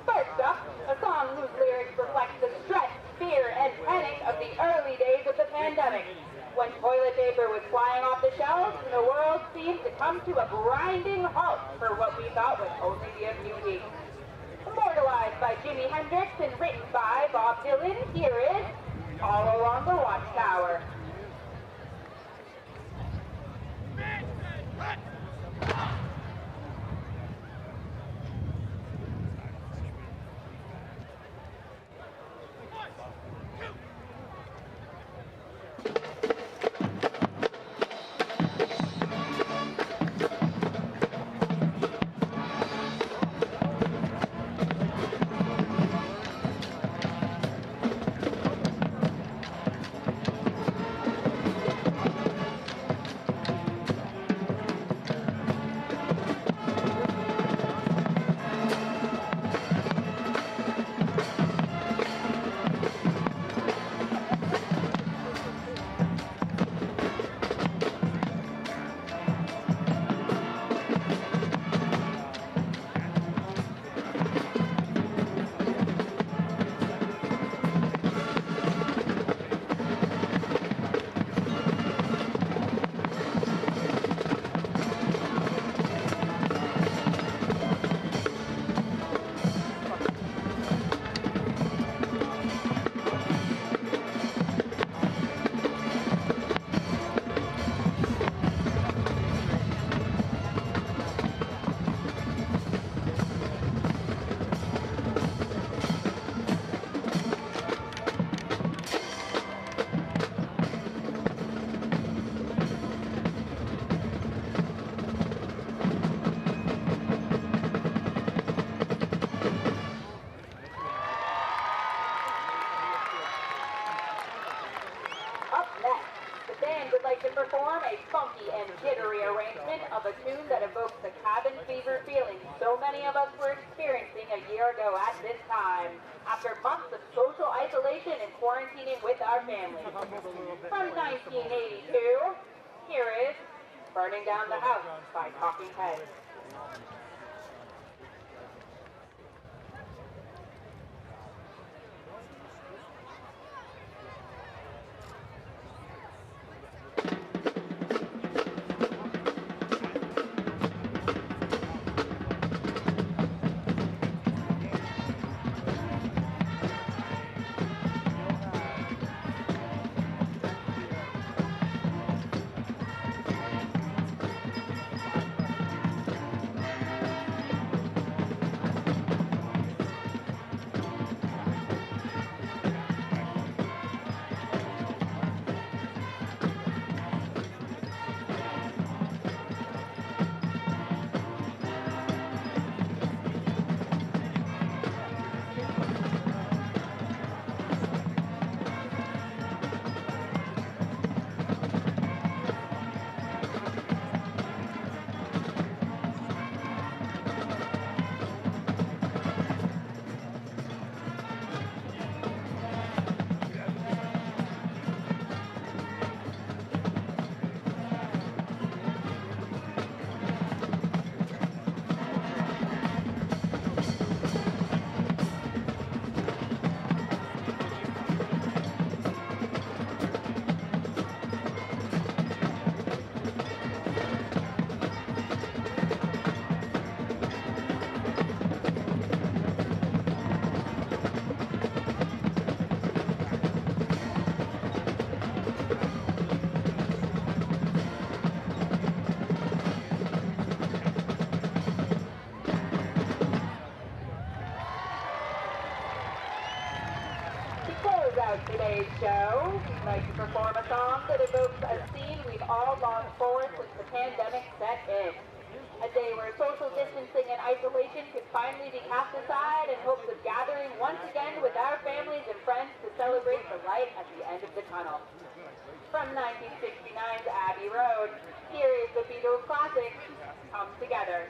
First up, a song whose lyrics reflect the stress, fear, and panic of the early days of the pandemic, when toilet paper was flying off the shelves and the world seemed to come to a grinding halt for what we thought would only be a few weeks. Immortalized by Jimi Hendrix and written by Bob Dylan, here is All Along the Watchtower. Perform a funky and jittery arrangement of a tune that evokes the cabin fever feeling so many of us were experiencing a year ago at this time, after months of social isolation and quarantining with our families. From 1982, here is Burning Down the House by Talking Heads. show, we'd like to perform a song that evokes a scene we've all longed for since the pandemic set in. A day where social distancing and isolation could finally be cast aside in hopes of gathering once again with our families and friends to celebrate the light at the end of the tunnel. From 1969's Abbey Road, here is the Beatles classic, Come Together.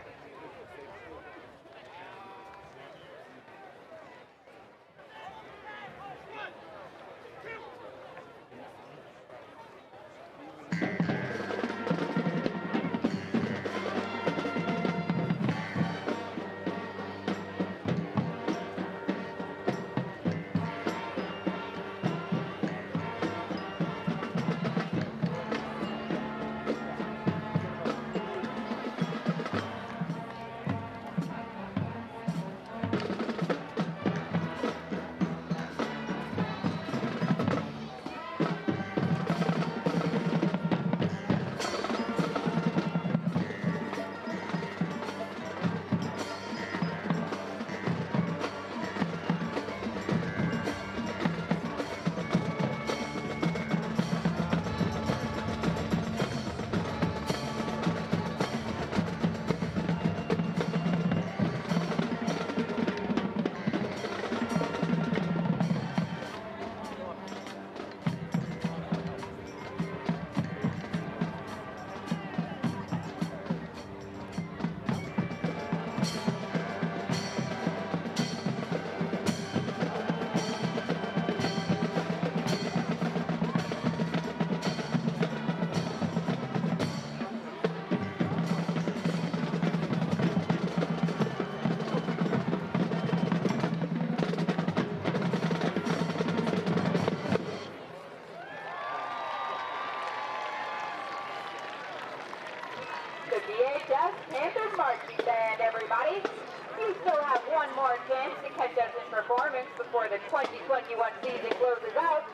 Panther marching band, everybody. You still have one more chance to catch us in performance before the 2021 season closes out.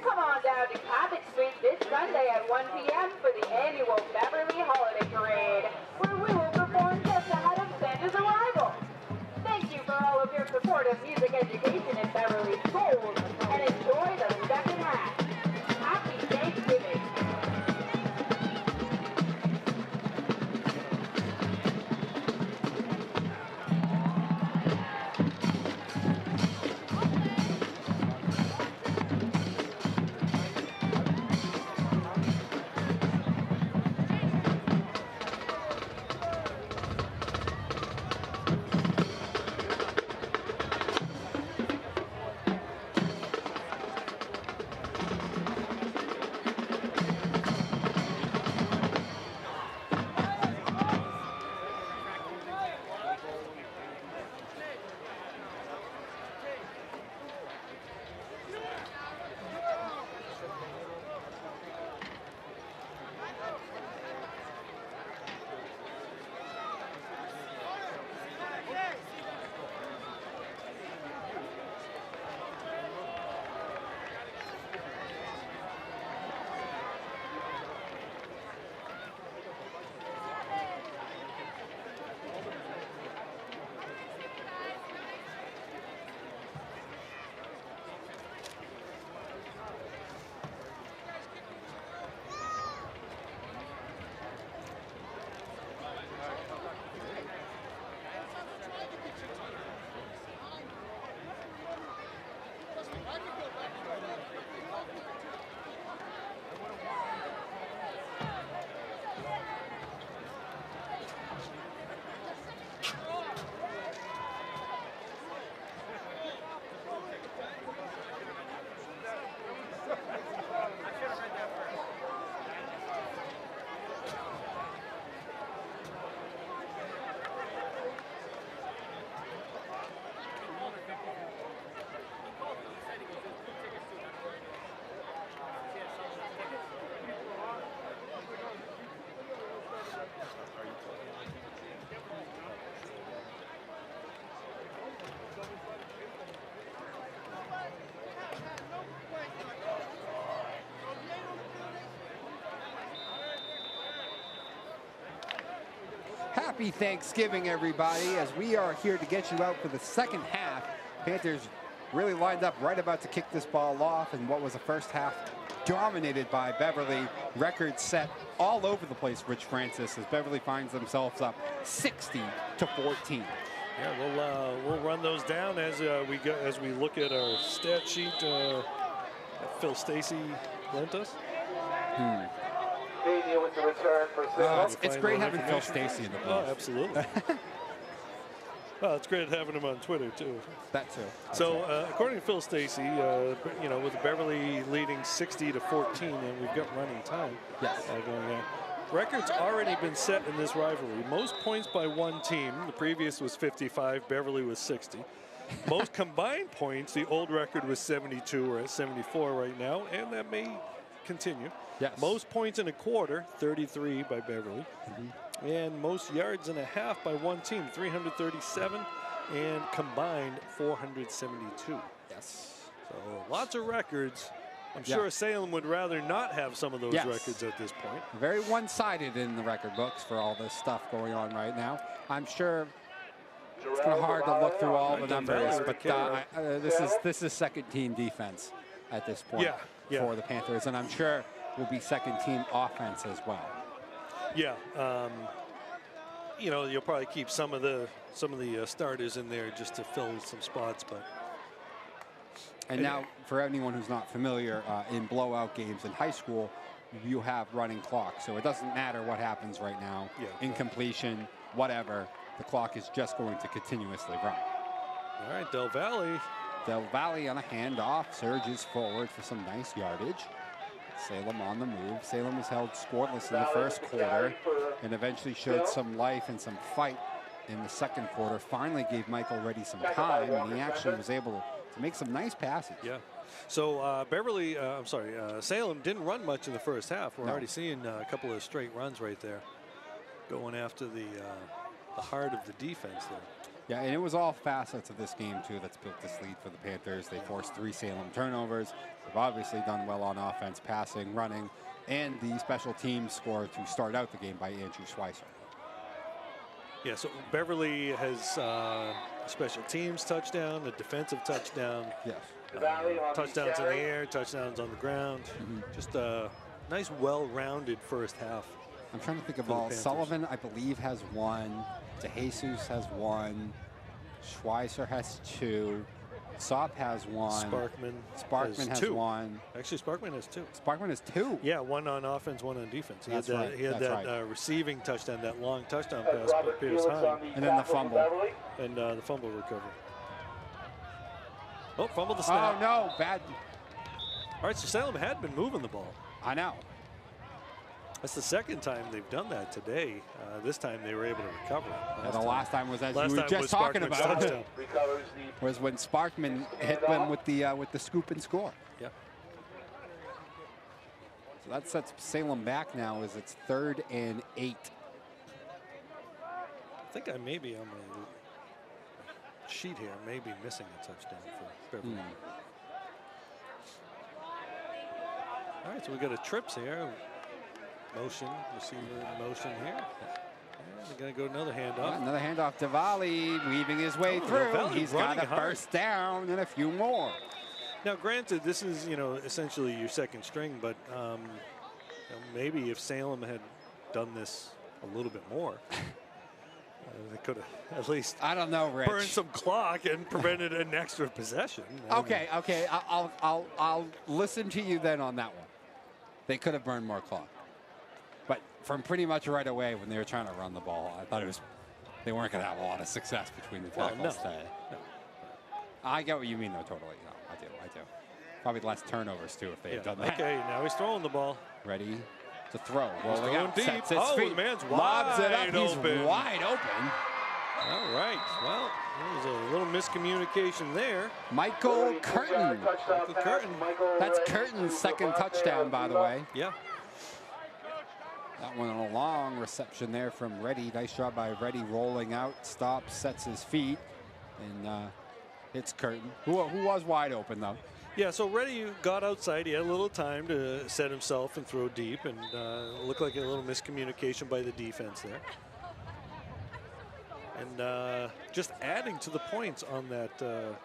Come on down to Cabot Street this Sunday at 1 p.m. for the annual Beverly Holiday Parade, where we will perform just ahead of Santa's arrival. Thank you for all of your support of music education in Beverly schools, and enjoy the second half. Happy Thanksgiving. Happy Thanksgiving, everybody, as we are here to get you out for the second half. Panthers really lined up right about to kick this ball off in what was the first half dominated by Beverly. Records set all over the place, Rich Francis, as Beverly finds themselves up 60-14. Yeah, we'll run those down as we look at our stat sheet that Phil Stacy lent us. Media with the return for Salem. It's great having Phil Stacy in the booth. Oh, absolutely. Well, it's great having him on Twitter too. That too. So, according to Phil Stacy, with Beverly leading 60-14, and we've got running time. Yes. Going on. Records already been set in this rivalry. Most points by one team. The previous was 55. Beverly was 60. Most combined points. The old record was 72. We're at 74 right now, and that may continue. Yes. Most points in a quarter. 33 by Beverly. And most yards and a half by one team, 337, and combined 472. Yes. So lots of records. I'm sure Salem would rather not have some of those records at this point. Very one-sided in the record books for all this stuff going on right now. I'm sure it's kind of hard to look through all the numbers, but this is second-team defense at this point for the Panthers, and I'm sure will be second-team offense as well. Yeah, you'll probably keep some of the starters in there just to fill some spots, but. And now, for anyone who's not familiar, in blowout games in high school, you have running clocks, so it doesn't matter what happens right now. Incompletion, whatever, the clock is just going to continuously run. All right, Del Valle. Del Valle on a handoff, surges forward for some nice yardage. Salem on the move. Salem was held scoreless in the first quarter and eventually showed some life and some fight in the second quarter. Finally gave Michael Reddy some time, and he actually was able to make some nice passes. Yeah. So Salem didn't run much in the first half. We're already seeing a couple of straight runs right there, going after the heart of the defense there. Yeah, and it was all facets of this game, too, that's built this lead for the Panthers. They forced 3 Salem turnovers. They've obviously done well on offense, passing, running, and the special teams score to start out the game by Andrew Schweitzer. Yeah, so Beverly has a special teams touchdown, a defensive touchdown. Yes. Touchdowns in the air, touchdowns on the ground. Just a nice, well-rounded first half. I'm trying to think of all. Sullivan, I believe, has 1. DeJesus has 1. Schweitzer has 2. Sop has 1. Sparkman has 1. Actually, Sparkman has 2. Sparkman has 2. Yeah, 1 on offense, 1 on defense. He That's had that, right. He had That's that receiving touchdown, that long touchdown pass by Pierce Hine. And then the fumble. And the fumble recovery. Oh, fumbled the snap. Oh, no. Bad. All right, so Salem had been moving the ball. I know. That's the second time they've done that today. This time they were able to recover. The last time was, as you were just talking about, was when Sparkman hit them with the scoop and score. Yeah. So that sets Salem back now as it's 3rd and 8. I think I may be on my sheet here, maybe missing a touchdown for Beverly. All right, so we got a trips here. Motion, receiver motion here. And they're going to go another handoff. Yeah, another handoff to Volley, weaving his way through. He's got a first down and a few more. Now, granted, this is, essentially your second string, but maybe if Salem had done this a little bit more, they could have at least burned some clock and prevented an extra possession. Okay. I'll listen to you then on that one. They could have burned more clock. But from pretty much right away when they were trying to run the ball, I thought they weren't going to have a lot of success between the tackles today. No. I get what you mean, though, totally. No, I do. Probably less turnovers, too, if they had done that. Okay, now he's throwing the ball. Ready to throw. Rolling out, deep. Sets his feet. The man's lobs it up. open. He's wide open. All right. Well, there's a little miscommunication there. Michael Curtin. That's Curtin's Curtin's second touchdown, by the way. Yeah. That one on a long reception there from Reddy. Nice job by Reddy rolling out, stops, sets his feet, and hits Curtin, who was wide open, though. Yeah, so Reddy got outside. He had a little time to set himself and throw deep, and looked like a little miscommunication by the defense there. And just adding to the points on that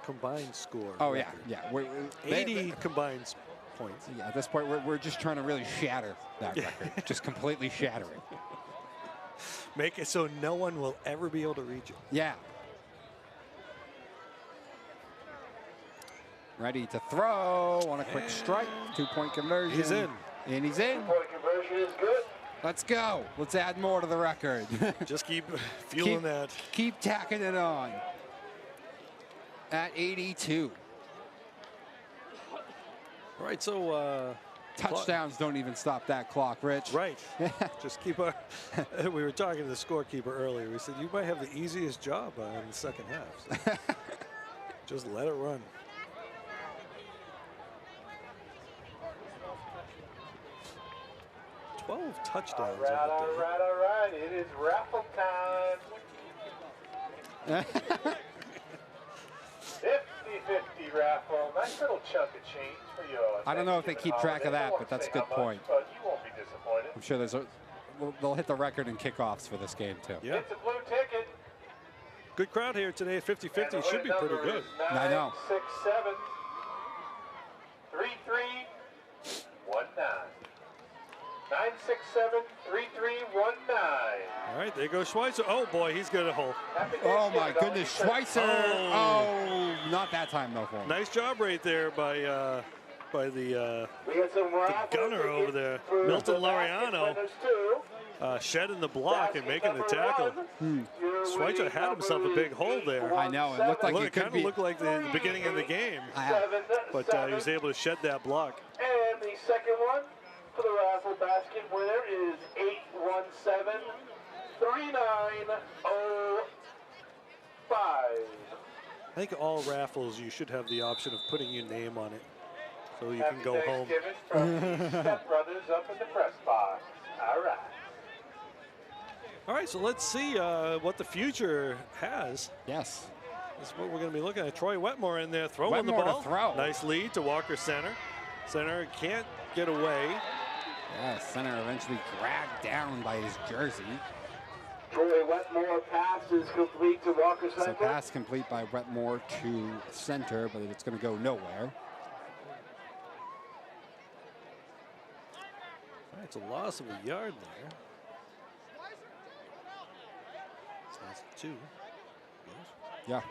combined score. Oh, yeah, record. yeah. 80 combined points. Yeah, at this point, we're just trying to really shatter that record. Just completely shatter it. Make it so no one will ever be able to reach it. Yeah. Ready to throw on a quick strike. 2-point conversion. He's in. And he's in. 2-point conversion is good. Let's go. Let's add more to the record. Just keep fueling that. Keep tacking it on. At 82. All right, so Touchdowns don't even stop that clock, Rich. right. Just keep our. We were talking to the scorekeeper earlier. We said you might have the easiest job in the second half. So just let it run. Touchdowns. All right. It is raffle time. 50-50 raffle. Nice little chunk of change for you. I don't know if they keep track of that, but that's a good point. But you won't be disappointed. I'm sure they'll hit the record in kickoffs for this game, too. Yeah. It's a blue ticket. Good crowd here today. 50-50 should be pretty good. I know. 967 3319. 967-3319. All right, there goes Schweitzer. Oh, boy, he's got a hole. Oh, my goodness. Schweitzer. Oh, not that time, though, for him. Nice job right there by the We got some gunner over there, Milton Laureano, shedding the block and making the tackle. Schweitzer had himself a big hole there. I know. It looked like it could kind be. of looked like the beginning of the game, but he was able to shed that block. And the second one for the raffle basket winner is 817-3905. I think all raffles you should have the option of putting your name on it, so you can go home. Thanksgiving from the Step Brothers up in the press box. All right. All right, so let's see what the future has. Yes. That's what we're going to be looking at. Troy Wetmore in there throwing Wetmore the ball. to throw. Nice lead to Walker Center. Center can't get away. Yeah, center eventually dragged down by his jersey. Troy Wetmore pass is complete to Walker Center. So pass complete by Wetmore to center, but it's going to go nowhere. All right, it's a loss of a yard there. So that's 2. Yeah.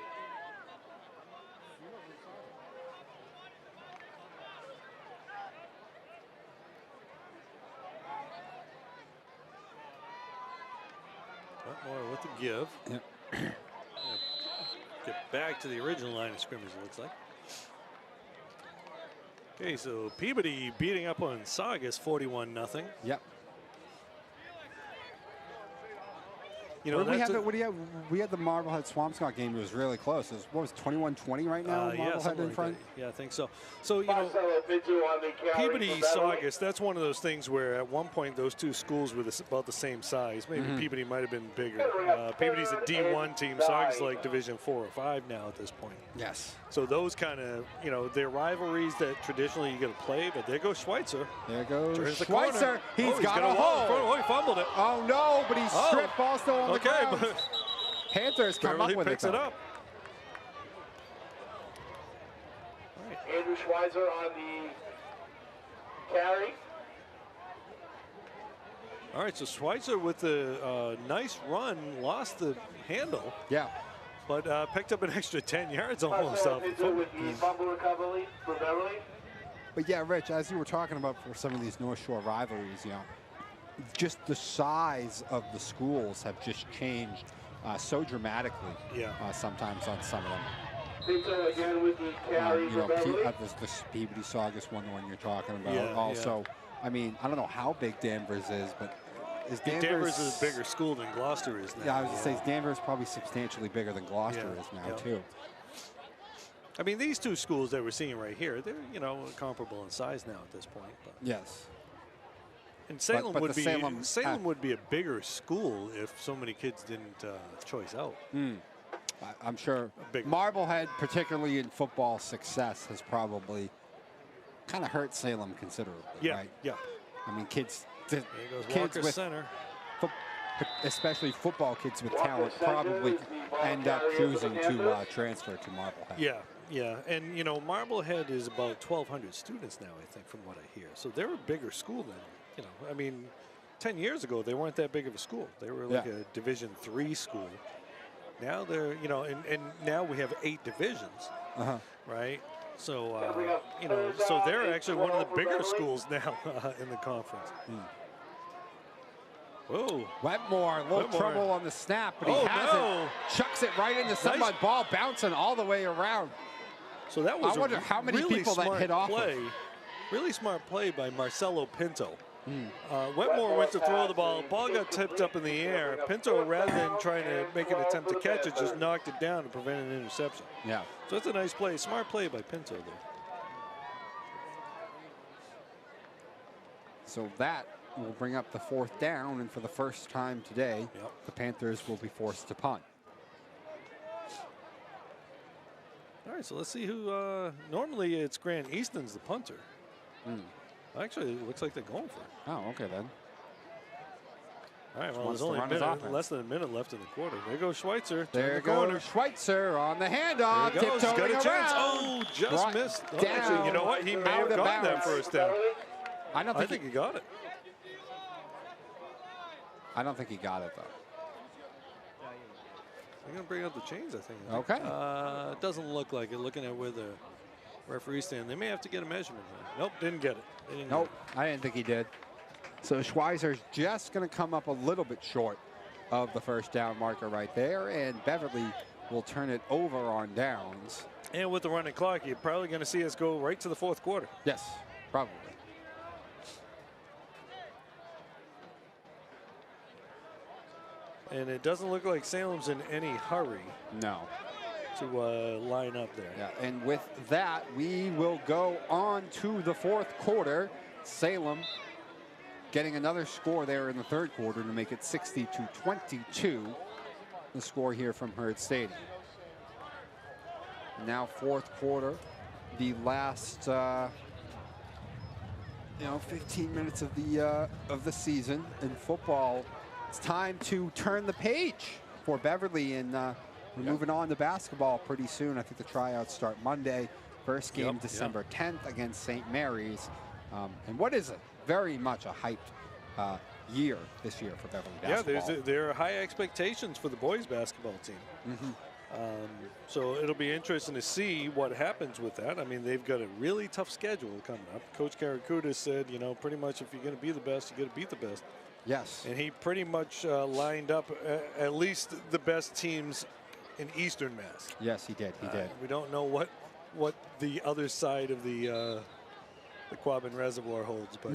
Wetmore with the give. Yep. Get back to the original line of scrimmage, it looks like. Okay, so Peabody beating up on Saugus 41-0. Yep. You know, What do you have? We had the Marblehead Swampscott game. It was really close. It was, what was 21-20 right now? yeah, Marblehead in like front. that. Yeah, I think so. So you know, Peabody Saugus. That's one of those things where at one point those two schools were about the same size. Maybe Peabody might have been bigger. Peabody's a D1 team. Saugus like Division 4 or 5 now at this point. Yes. So those kind of, you know, they're rivalries that traditionally you got to play. But there goes Schweitzer. There goes Turns the Schweitzer. corner. He's got a wall in front. hole. Oh, he fumbled it. Oh no! But he's stripped. Ball still on the ground. But Panthers come Beverly up with picks it it though. up. Andrew Schweitzer on the carry. All right, so Schweitzer with a nice run, lost the handle, Yeah. but picked up an extra 10 yards almost off the With foot. the fumble recovery for Beverly. But yeah, Rich, as you were talking about for some of these North Shore rivalries, you know, just the size of the schools have just changed so dramatically. Yeah. Sometimes on some of them. Pinto again with the carry You for know, Beverly. the Peabody Saugus one, the one you're talking about. Yeah, Also, I mean, I don't know how big Danvers is, but is Danvers is a bigger school than Gloucester is now. Yeah, I was going to say Danvers is probably substantially bigger than Gloucester Yeah, is now, yeah. too. I mean, these two schools that we're seeing right here, they're, you know, comparable in size now at this point. But. Yes. And Salem but would the be Salem would be a bigger school if so many kids didn't choice out. I'm sure Big. Marblehead, particularly in football success, has probably kind of hurt Salem considerably, Yeah, right? yeah. I mean, kids There goes kids Walker with Center. especially football kids with talent, probably end up choosing to transfer to Marblehead. Yeah, yeah. And, you know, Marblehead is about 1,200 students now, I think, from what I hear. So they're a bigger school than, you know, I mean, 10 years ago, they weren't that big of a school. They were like a Division III school. Now they're, you know, and now we have 8 divisions, right? So, you know, so they're actually one of the bigger schools now in the conference. Whoa. Wetmore, a little trouble on the snap, but he has it. Chucks it right into someone. Ball bouncing all the way around. So that was I wonder how many really people that hit off of. Really smart play by Marcelo Pinto. Wetmore went to throw the ball. Ball got tipped up in the air. Pinto, rather than trying to make an attempt to catch it, just knocked it down to prevent an interception. Yeah. So it's a nice play. Smart play by Pinto there. So that will bring up the 4th down, and for the first time today, the Panthers will be forced to punt. All right, so let's see who. Normally it's Grant Easton's the punter. Actually, it looks like they're going for it. Oh, okay then. All right, well, there's only less than a minute left in the quarter. There goes Schweitzer. There goes Schweitzer on the handoff. There he goes. He's got a chance. Around. Oh, just missed. Oh, actually, you know what? He may have gotten that first down. I think he got it. I don't think he got it, though. They're going to bring out the chains, I think. Okay. It doesn't look like it, looking at where the referees stand. They may have to get a measurement. Nope, didn't get it. Nope, I didn't think he did. So Schweizer's just going to come up a little bit short of the first down marker right there, and Beverly will turn it over on downs. And with the running clock, you're probably going to see us go right to the 4th quarter. Yes, probably. And it doesn't look like Salem's in any hurry. No. To line up there. Yeah, and with that, we will go on to the 4th quarter. Salem getting another score there in the 3rd quarter to make it 60-22. The score here from Herd Stadium. Now 4th quarter, the last 15 minutes of the season in football. It's time to turn the page for Beverly, and we're moving on to basketball pretty soon. I think the tryouts start Monday. First game December 10th against St. Mary's. And what is very much a hyped year this year for Beverly basketball. Yeah, there are high expectations for the boys basketball team. So it'll be interesting to see what happens with that. I mean, they've got a really tough schedule coming up. Coach Karakuda said, you know, pretty much if you're going to be the best, you got to beat the best. Yes. And he pretty much lined up at least the best teams in Eastern Mass. Yes, he did. He did. We don't know what the other side of the Quabbin Reservoir holds, but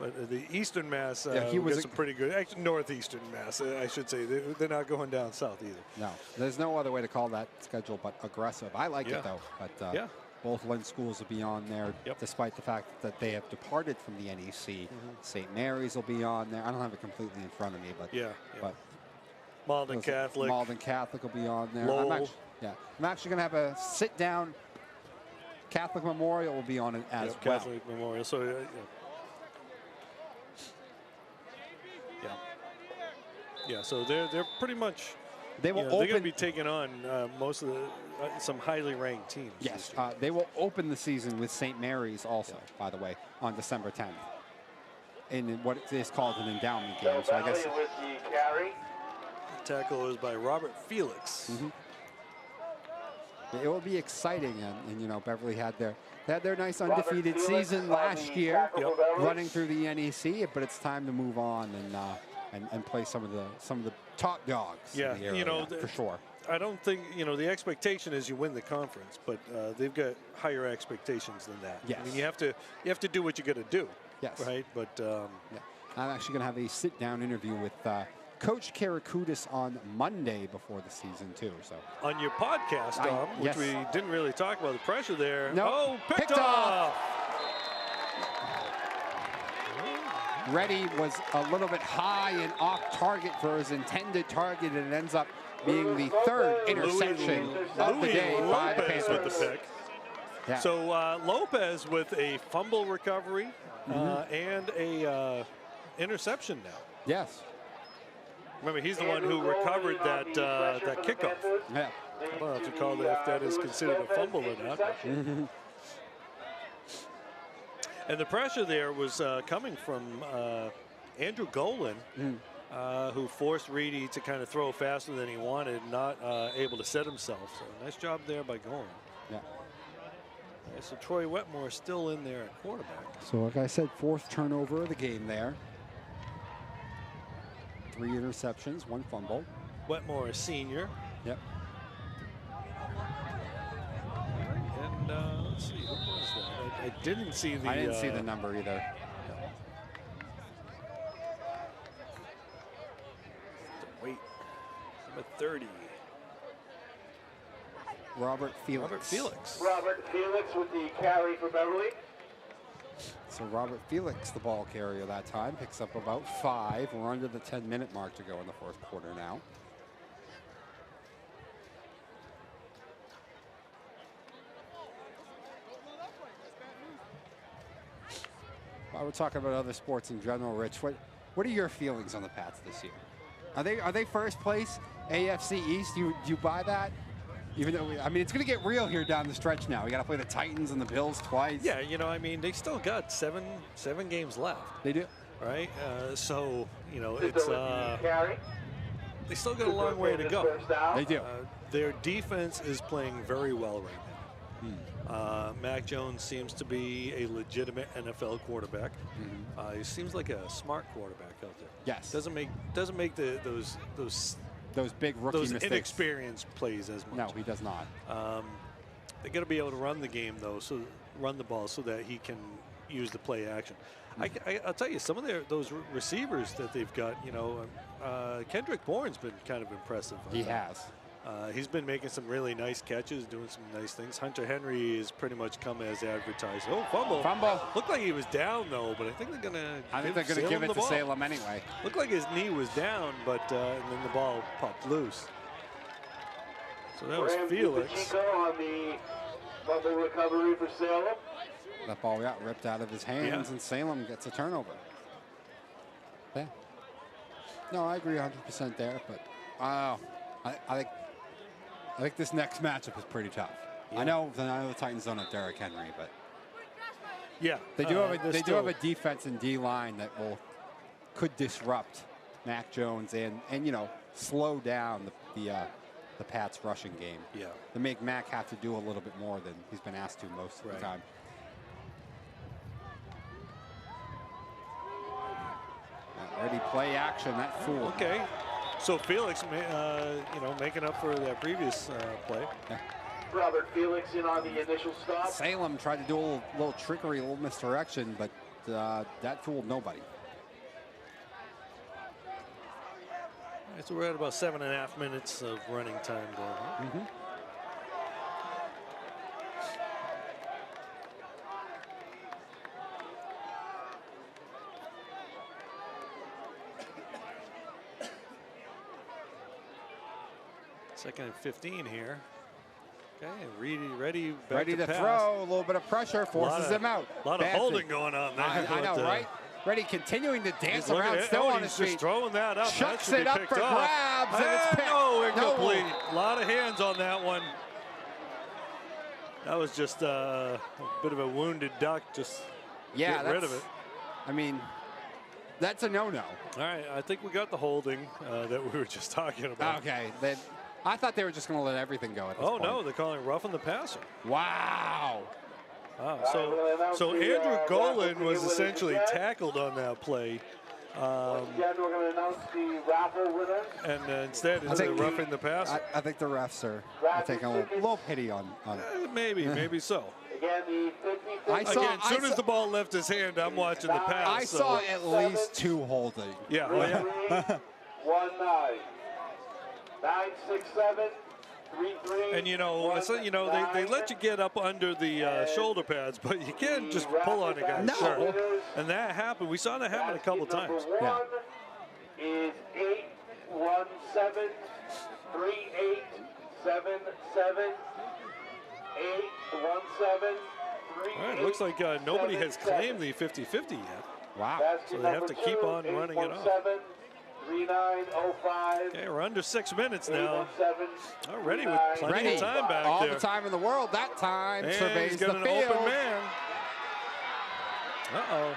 but the Eastern Mass he was some pretty good. Actually, Northeastern Mass, I should say. They're not going down south either. No, there's no other way to call that schedule but aggressive. I like it though. But both Lynn schools will be on there, despite the fact that they have departed from the NEC. St. Mary's will be on there. I don't have it completely in front of me, but but Malden Catholic. Malden Catholic will be on there. Lowell. I'm actually going to have a sit-down. Catholic Memorial will be on it as well. Catholic Memorial. So so they're pretty much. They will they're going to be taking on most of the some highly ranked teams. Yes, they will open the season with St. Mary's also, by the way, on December 10th. In what is called an endowment game. So I guess with the carry. The tackle is by Robert Felix. It will be exciting, and you know, Beverly had their nice undefeated season last year, running through the NEC. But it's time to move on and play some of the top dogs. Yeah, in the area, you know, for sure. I don't think, you know, the expectation is you win the conference, but they've got higher expectations than that. Yes. I mean, you have to do what you got to do. Yes. Right. But I'm actually going to have a sit-down interview with Coach Karakudis on Monday before the season too. So on your podcast, Dom, which we didn't really talk about the pressure there. No. Oh, picked off. Reddy was a little bit high and off target for his intended target, and it ends up being the 3rd interception of the day by the Panthers. With the pick. Yeah. So Lopez with a fumble recovery and a interception now. Yes. Remember, he's the one who recovered that kickoff. Yeah. I don't know if you call that, if that is considered a fumble or not. And the pressure there was coming from Andrew Golan, who forced Reedy to kind of throw faster than he wanted, not able to set himself. So nice job there by Golan. Yeah. Yeah, so Troy Wetmore still in there at quarterback. So like I said, 4th turnover of the game there. 3 interceptions, 1 fumble. Wetmore, a senior. Yep. And let's see, who was that? I didn't see the. I didn't see the number either. Wait, number 30. Robert Felix. Robert Felix. Robert Felix with the carry for Beverly. So Robert Felix, the ball carrier that time, picks up about 5. We're under the 10-minute mark to go in the 4th quarter now. While we're talking about other sports in general, Rich, what are your feelings on the Pats this year? Are they first place AFC East? Do you buy that? Even though, I mean, it's going to get real here down the stretch now. We got to play the Titans and the Bills twice. Yeah, you know, I mean, they still got seven games left. They do. Right? So, you know, it's they still got a long way to go. They do. Their defense is playing very well right now. Mac Jones seems to be a legitimate NFL quarterback. He seems like a smart quarterback out there. Yes. Doesn't make those big rookie mistakes. Inexperienced plays as much. No, he does not. They got to be able to run the game though, so run the ball so that he can use the play action. I'll tell you, some of those receivers that they've got, you know, Kendrick Bourne's been kind of impressive. He has. He's been making some really nice catches, doing some nice things. Hunter Henry has pretty much come as advertised. Oh, fumble. Fumble. Looked like he was down, though, but I think they're going to give it to Salem anyway. Looked like his knee was down, but and then the ball popped loose. So that was Felix. Chico on the fumble recovery for Salem. That ball got ripped out of his hands, and Salem gets a turnover. Yeah. No, I agree 100% there, but I think this next matchup is pretty tough. Yeah. I know the Titans don't have Derrick Henry, but yeah, they do have a defense and D line that could disrupt Mac Jones and you know, slow down the Pats rushing game. Yeah, to make Mac have to do a little bit more than he's been asked to most of the time. Ready play action, that fool. Okay. So Felix, you know, making up for that previous play. Yeah. Robert Felix in on the initial stop. Salem tried to do a little trickery, a little misdirection, but that fooled nobody. All right, so we're at about 7.5 minutes of running time going on. Second and 15 here. Okay, ready to throw. A little bit of pressure forces him out. A lot of holding going on there. I know, right? Ready, continuing to dance around, still on his feet. Just throwing that up. Chucks it up for grabs, and it's picked. No, incomplete. A lot of hands on that one. That was just a bit of a wounded duck. Just get rid of it. I mean, that's a no-no. All right, I think we got the holding that we were just talking about. Okay, then. I thought they were just going to let everything go at this point. No, they're calling roughing the passer. Wow. So Andrew Golan was essentially tackled on that play. Again, we're going to announce the raffle winners. And instead of roughing the passer. I think the refs are taking a little pity on it. Maybe so. Again, the 50. As soon as the ball left his hand, I'm watching the pass. I saw at least 2 holding. Yeah. 1-9. 9, 6, 7, 3, 3. And they let you get up under the shoulder pads, but you can't just pull on a guy's shirt. And that happened. We saw that happen a couple times. Yeah. Is 8, 1, 7, 3, 8, 7, 7, 8, 1, 7, 3, All right, it looks like nobody has claimed the 50-50 yet. Wow. So they have to keep on running it off. 7, 3, 39:05. Okay, we're under 6 minutes now. 8:07, Already with plenty Ready. of time back All there. the time in the world. That time And surveys he's the got an field. open man. Uh-oh.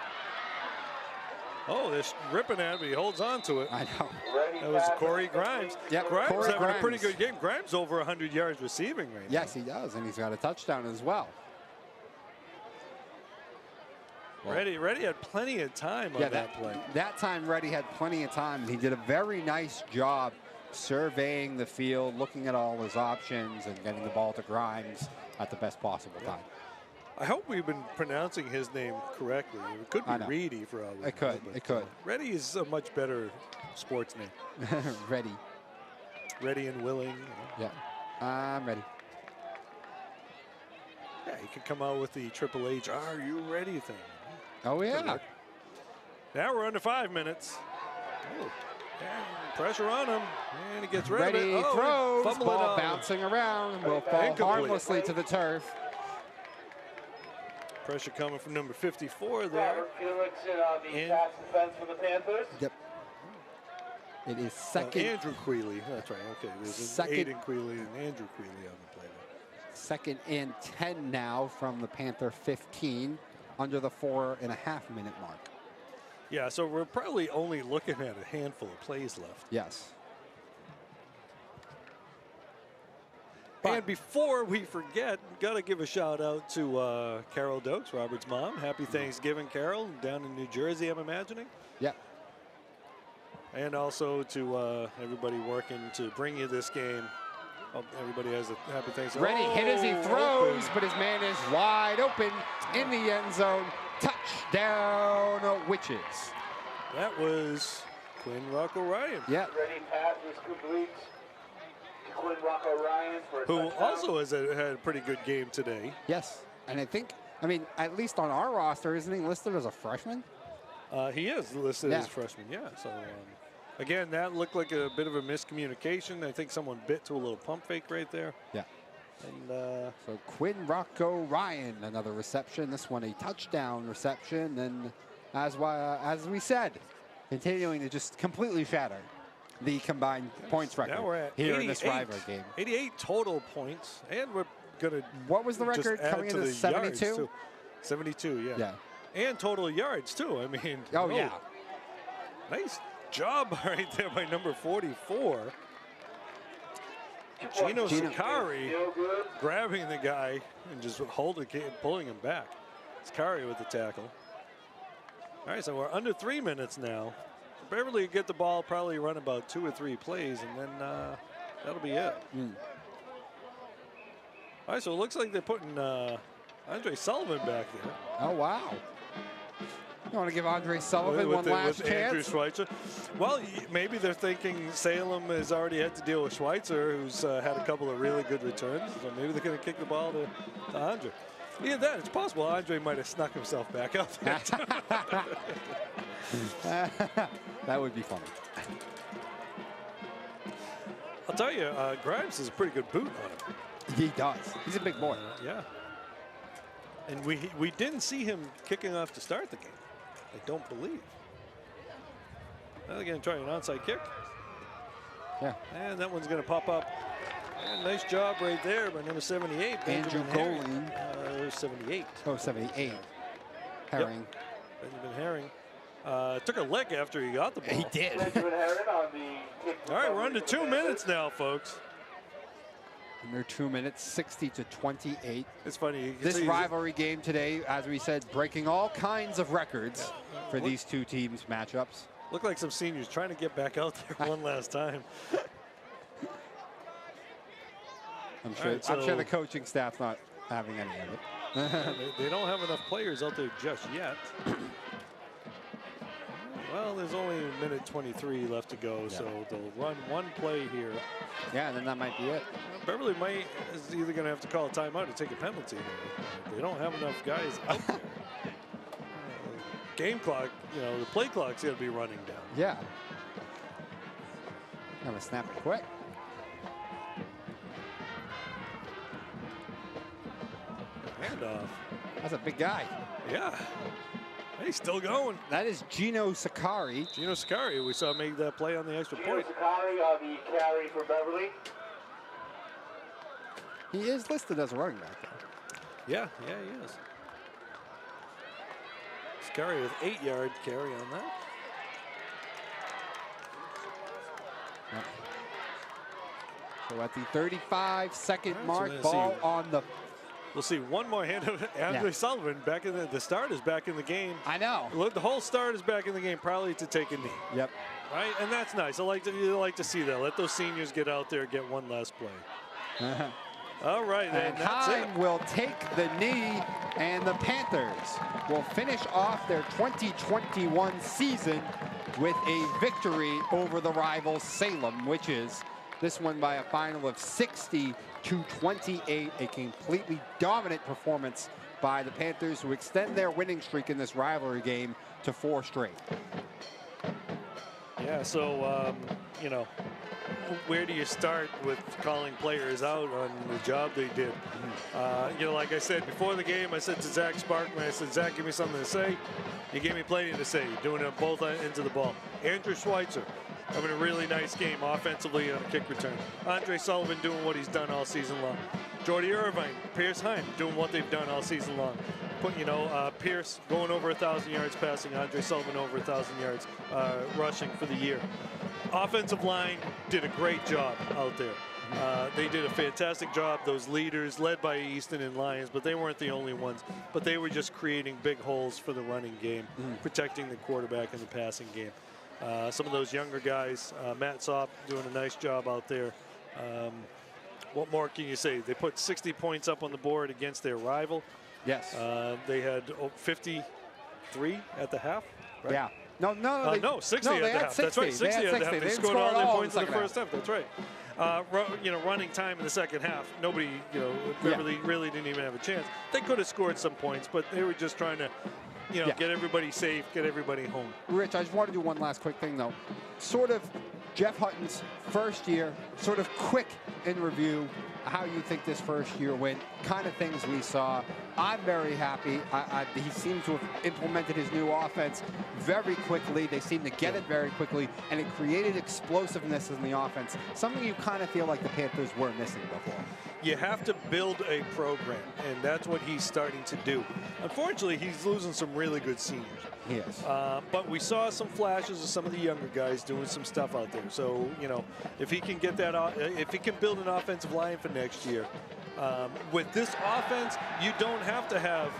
Oh, they're ripping at him. He holds on to it. I know. Ready That was pass. Corey Grimes. Yep, Grimes Corey having a pretty Grimes. good game. Grimes over 100 yards receiving right now. Yes, he does, and he's got a touchdown as well. Reddy had plenty of time on Yeah, that play. that time Reddy had plenty of time. He did a very nice job surveying the field, looking at all his options, and getting the ball to Grimes at the best possible time. I hope we've been pronouncing his name correctly. It could I be know. Reedy for all we know. It could, but, it could. Reddy is a much better sports name. Ready. Ready and willing. Yeah, I'm ready. Yeah, he could come out with the Triple H, "Are you ready?" thing. Oh, yeah. Now we're under 5 minutes. Oh, and pressure on him, and he gets rid of Ready it. Oh, throws, fumbling ball on. bouncing around, will fall Incomplete. harmlessly to the turf. Pressure coming from number 54 there. Robert Felix in on the And- pass defense for the Panthers. Yep. It is second, Andrew Queeley. That's right. Okay, there's Second- Aiden Queeley and Andrew Queeley on the play there. second and 10 now from the Panther 15, under the 4.5-minute mark. Yeah, so we're probably only looking at a handful of plays left. Yes. And before we forget, got to give a shout out to Carol Dokes, Robert's mom. Happy Thanksgiving, Carol, down in New Jersey, I'm imagining. Yep. And also to everybody working to bring you this game. Hope everybody has a happy Thanksgiving. Ready, hit as he Oh, throws, open. but his man is wide open in the end zone. Touchdown, Witches. That was Quinn Rocco Ryan, Yep. Ready pass is complete. Quinn Rocco Ryan for a who touchdown. also had a pretty good game today. Yes. And I think, I mean, at least on our roster, isn't he listed as a freshman? He is listed Yeah. as freshman, yeah. So, again, that looked like a bit of a miscommunication. I think someone bit to a little pump fake right there. Yeah. And So Quinn Rocco Ryan, another reception. This one a touchdown reception. And as we said, continuing to just completely shatter the combined points record now we're at here in this 88. rivalry game. 88 total points. And we're going to What was the record coming into 72? 72, yeah. Yeah. And total yards, too. I mean, Oh, yeah. Nice job right there by number 44. Gino Sakari Feel good. grabbing the guy and just pulling him back. Sakari with the tackle. All right, so we're under 3 minutes now. Beverly get the ball, probably run about 2 or 3 plays, and then that'll be it. All right, so it looks like they're putting Andre Sullivan back there. Oh, wow. You want to give Andre Sullivan one last with Andrew chance? Schweitzer. Well, maybe they're thinking Salem has already had to deal with Schweitzer, who's had a couple of really good returns. So maybe they're going to kick the ball to Andre. Yeah, that it's possible Andre might have snuck himself back out there. That would be funny. I'll tell you, Grimes is a pretty good boot on him. He does. He's a big boy. Yeah. And we didn't see him kicking off to start the game. I don't believe. Now they're going to try an onside kick. Yeah. And that one's going to pop up. And nice job right there by number 78. Andrew Benjamin Goling. Herring. 78. Oh, 78. Herring. Benjamin Herring. Took a leg after he got the ball. He did. Benjamin Herring on the kick. All right, we're under 2 minutes now, folks. Under 2 minutes, 60 to 28. It's funny. You can This see rivalry game today, as we said, breaking all kinds of records for these two teams' matchups. look like some seniors trying to get back out there one last time. I'm sure, right, I'm sure so- the coaching staff's not having any of it. They don't have enough players out there just yet. Well, there's only a minute 23 left to go, so they'll run one play here. Yeah, then that might be it. Beverly is either going to have to call a timeout or take a penalty here. They don't have enough guys out there. Game clock, the play clock's going to be running down. Yeah. Have a snap it quick. Handoff. That's a big guy. Yeah. he's still going. That is Gino Sakari. Gino Sakari, we saw make that play on the extra Gino point. Sakari on the carry for Beverly. He is listed as a running back, though. Yeah, he is. Sakari with 8-yard carry on that. Yep. So at the 35-second All right, so mark, let's ball see. on the... We'll see one more hand of Andre Sullivan back in the start is back in the game. I know. Look, the whole start is back in the game, probably to take a knee. Yep. Right, and that's nice. You like to see that. Let those seniors get out there and get one last play. All right, And that's it. Heim will take the knee, and the Panthers will finish off their 2021 season with a victory over the rival Salem, which is this one by a final of 60-28, a completely dominant performance by the Panthers, who extend their winning streak in this rivalry game to 4 straight. Yeah, so, you know, where do you start with calling players out on the job they did? You know, like I said before the game, I said to Zach Sparkman, I said, Zach, give me something to say. You gave me plenty to say, doing it on both ends of the ball. Andrew Schweitzer having a really nice game offensively on a kick return. Andre Sullivan doing what he's done all season long. Jordy Irvine, Pierce Heim doing what they've done all season long. Pierce going over 1,000 yards passing, Andre Sullivan over 1,000 yards rushing for the year. Offensive line did a great job out there. They did a fantastic job. Those leaders led by Easton and Lyons, but they weren't the only ones. But they were just creating big holes for the running game, protecting the quarterback in the passing game. Some of those younger guys, Matt Sopp doing a nice job out there. What more can you say? They put 60 points up on the board against their rival. Yes. They had 53 at the half. Right? Yeah. No, 60 no, at they the had half. That's right, 60 at the half. They didn't scored all their in points in the second first half. That's right. Running time in the second half. Nobody, Beverly really didn't even have a chance. They could have scored some points, but they were just trying to, get everybody safe, get everybody home. Rich, I just want to do one last quick thing, though. Sort of Jeff Hutton's first year, sort of quick in review, how you think this first year went, kind of things we saw. I'm very happy. He seems to have implemented his new offense very quickly. They seem to get it very quickly, and it created explosiveness in the offense, something you kind of feel like the Panthers were missing before. You have to build a program, and that's what he's starting to do. Unfortunately, he's losing some really good seniors. Yes. But we saw some flashes of some of the younger guys doing some stuff out there. So, if he can get that, if he can build an offensive line for next year, with this offense, you don't have to have,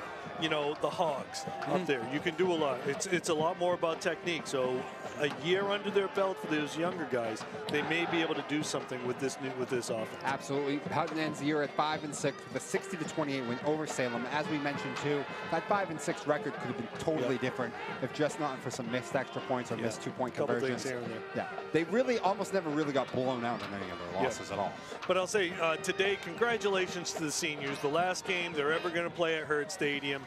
the hogs up there. You can do a lot. It's a lot more about technique. So, a year under their belt for those younger guys, they may be able to do something with this offense. Absolutely. Hutton ends the year at 5-6 with a 60-28 win over Salem. As we mentioned too, that 5-6 record could have been totally different if just not for some missed extra points or missed 2-point conversions. Things here and there. Yeah, they really almost never really got blown out in any of their losses at all. But I'll say today, congratulations to the seniors. The last game they're ever going to play at Herd Stadium.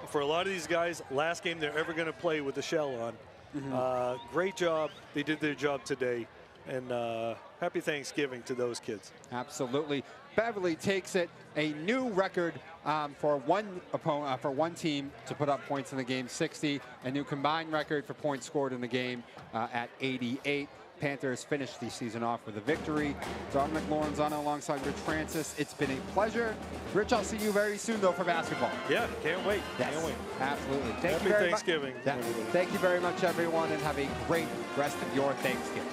For a lot of these guys, last game they're ever going to play with the shell on. Great job. They did their job today. And happy Thanksgiving to those kids. Absolutely. Beverly takes it, a new record for one team to put up points in the game, 60. A new combined record for points scored in the game at 88. Panthers finished the season off with a victory. Dominic Lorenzano alongside Rich Francis. It's been a pleasure. Rich, I'll see you very soon, though, for basketball. Yeah, can't wait. Yes, can't wait. Absolutely. Happy Thanksgiving, everybody. Thank you very much, everyone, and have a great rest of your Thanksgiving.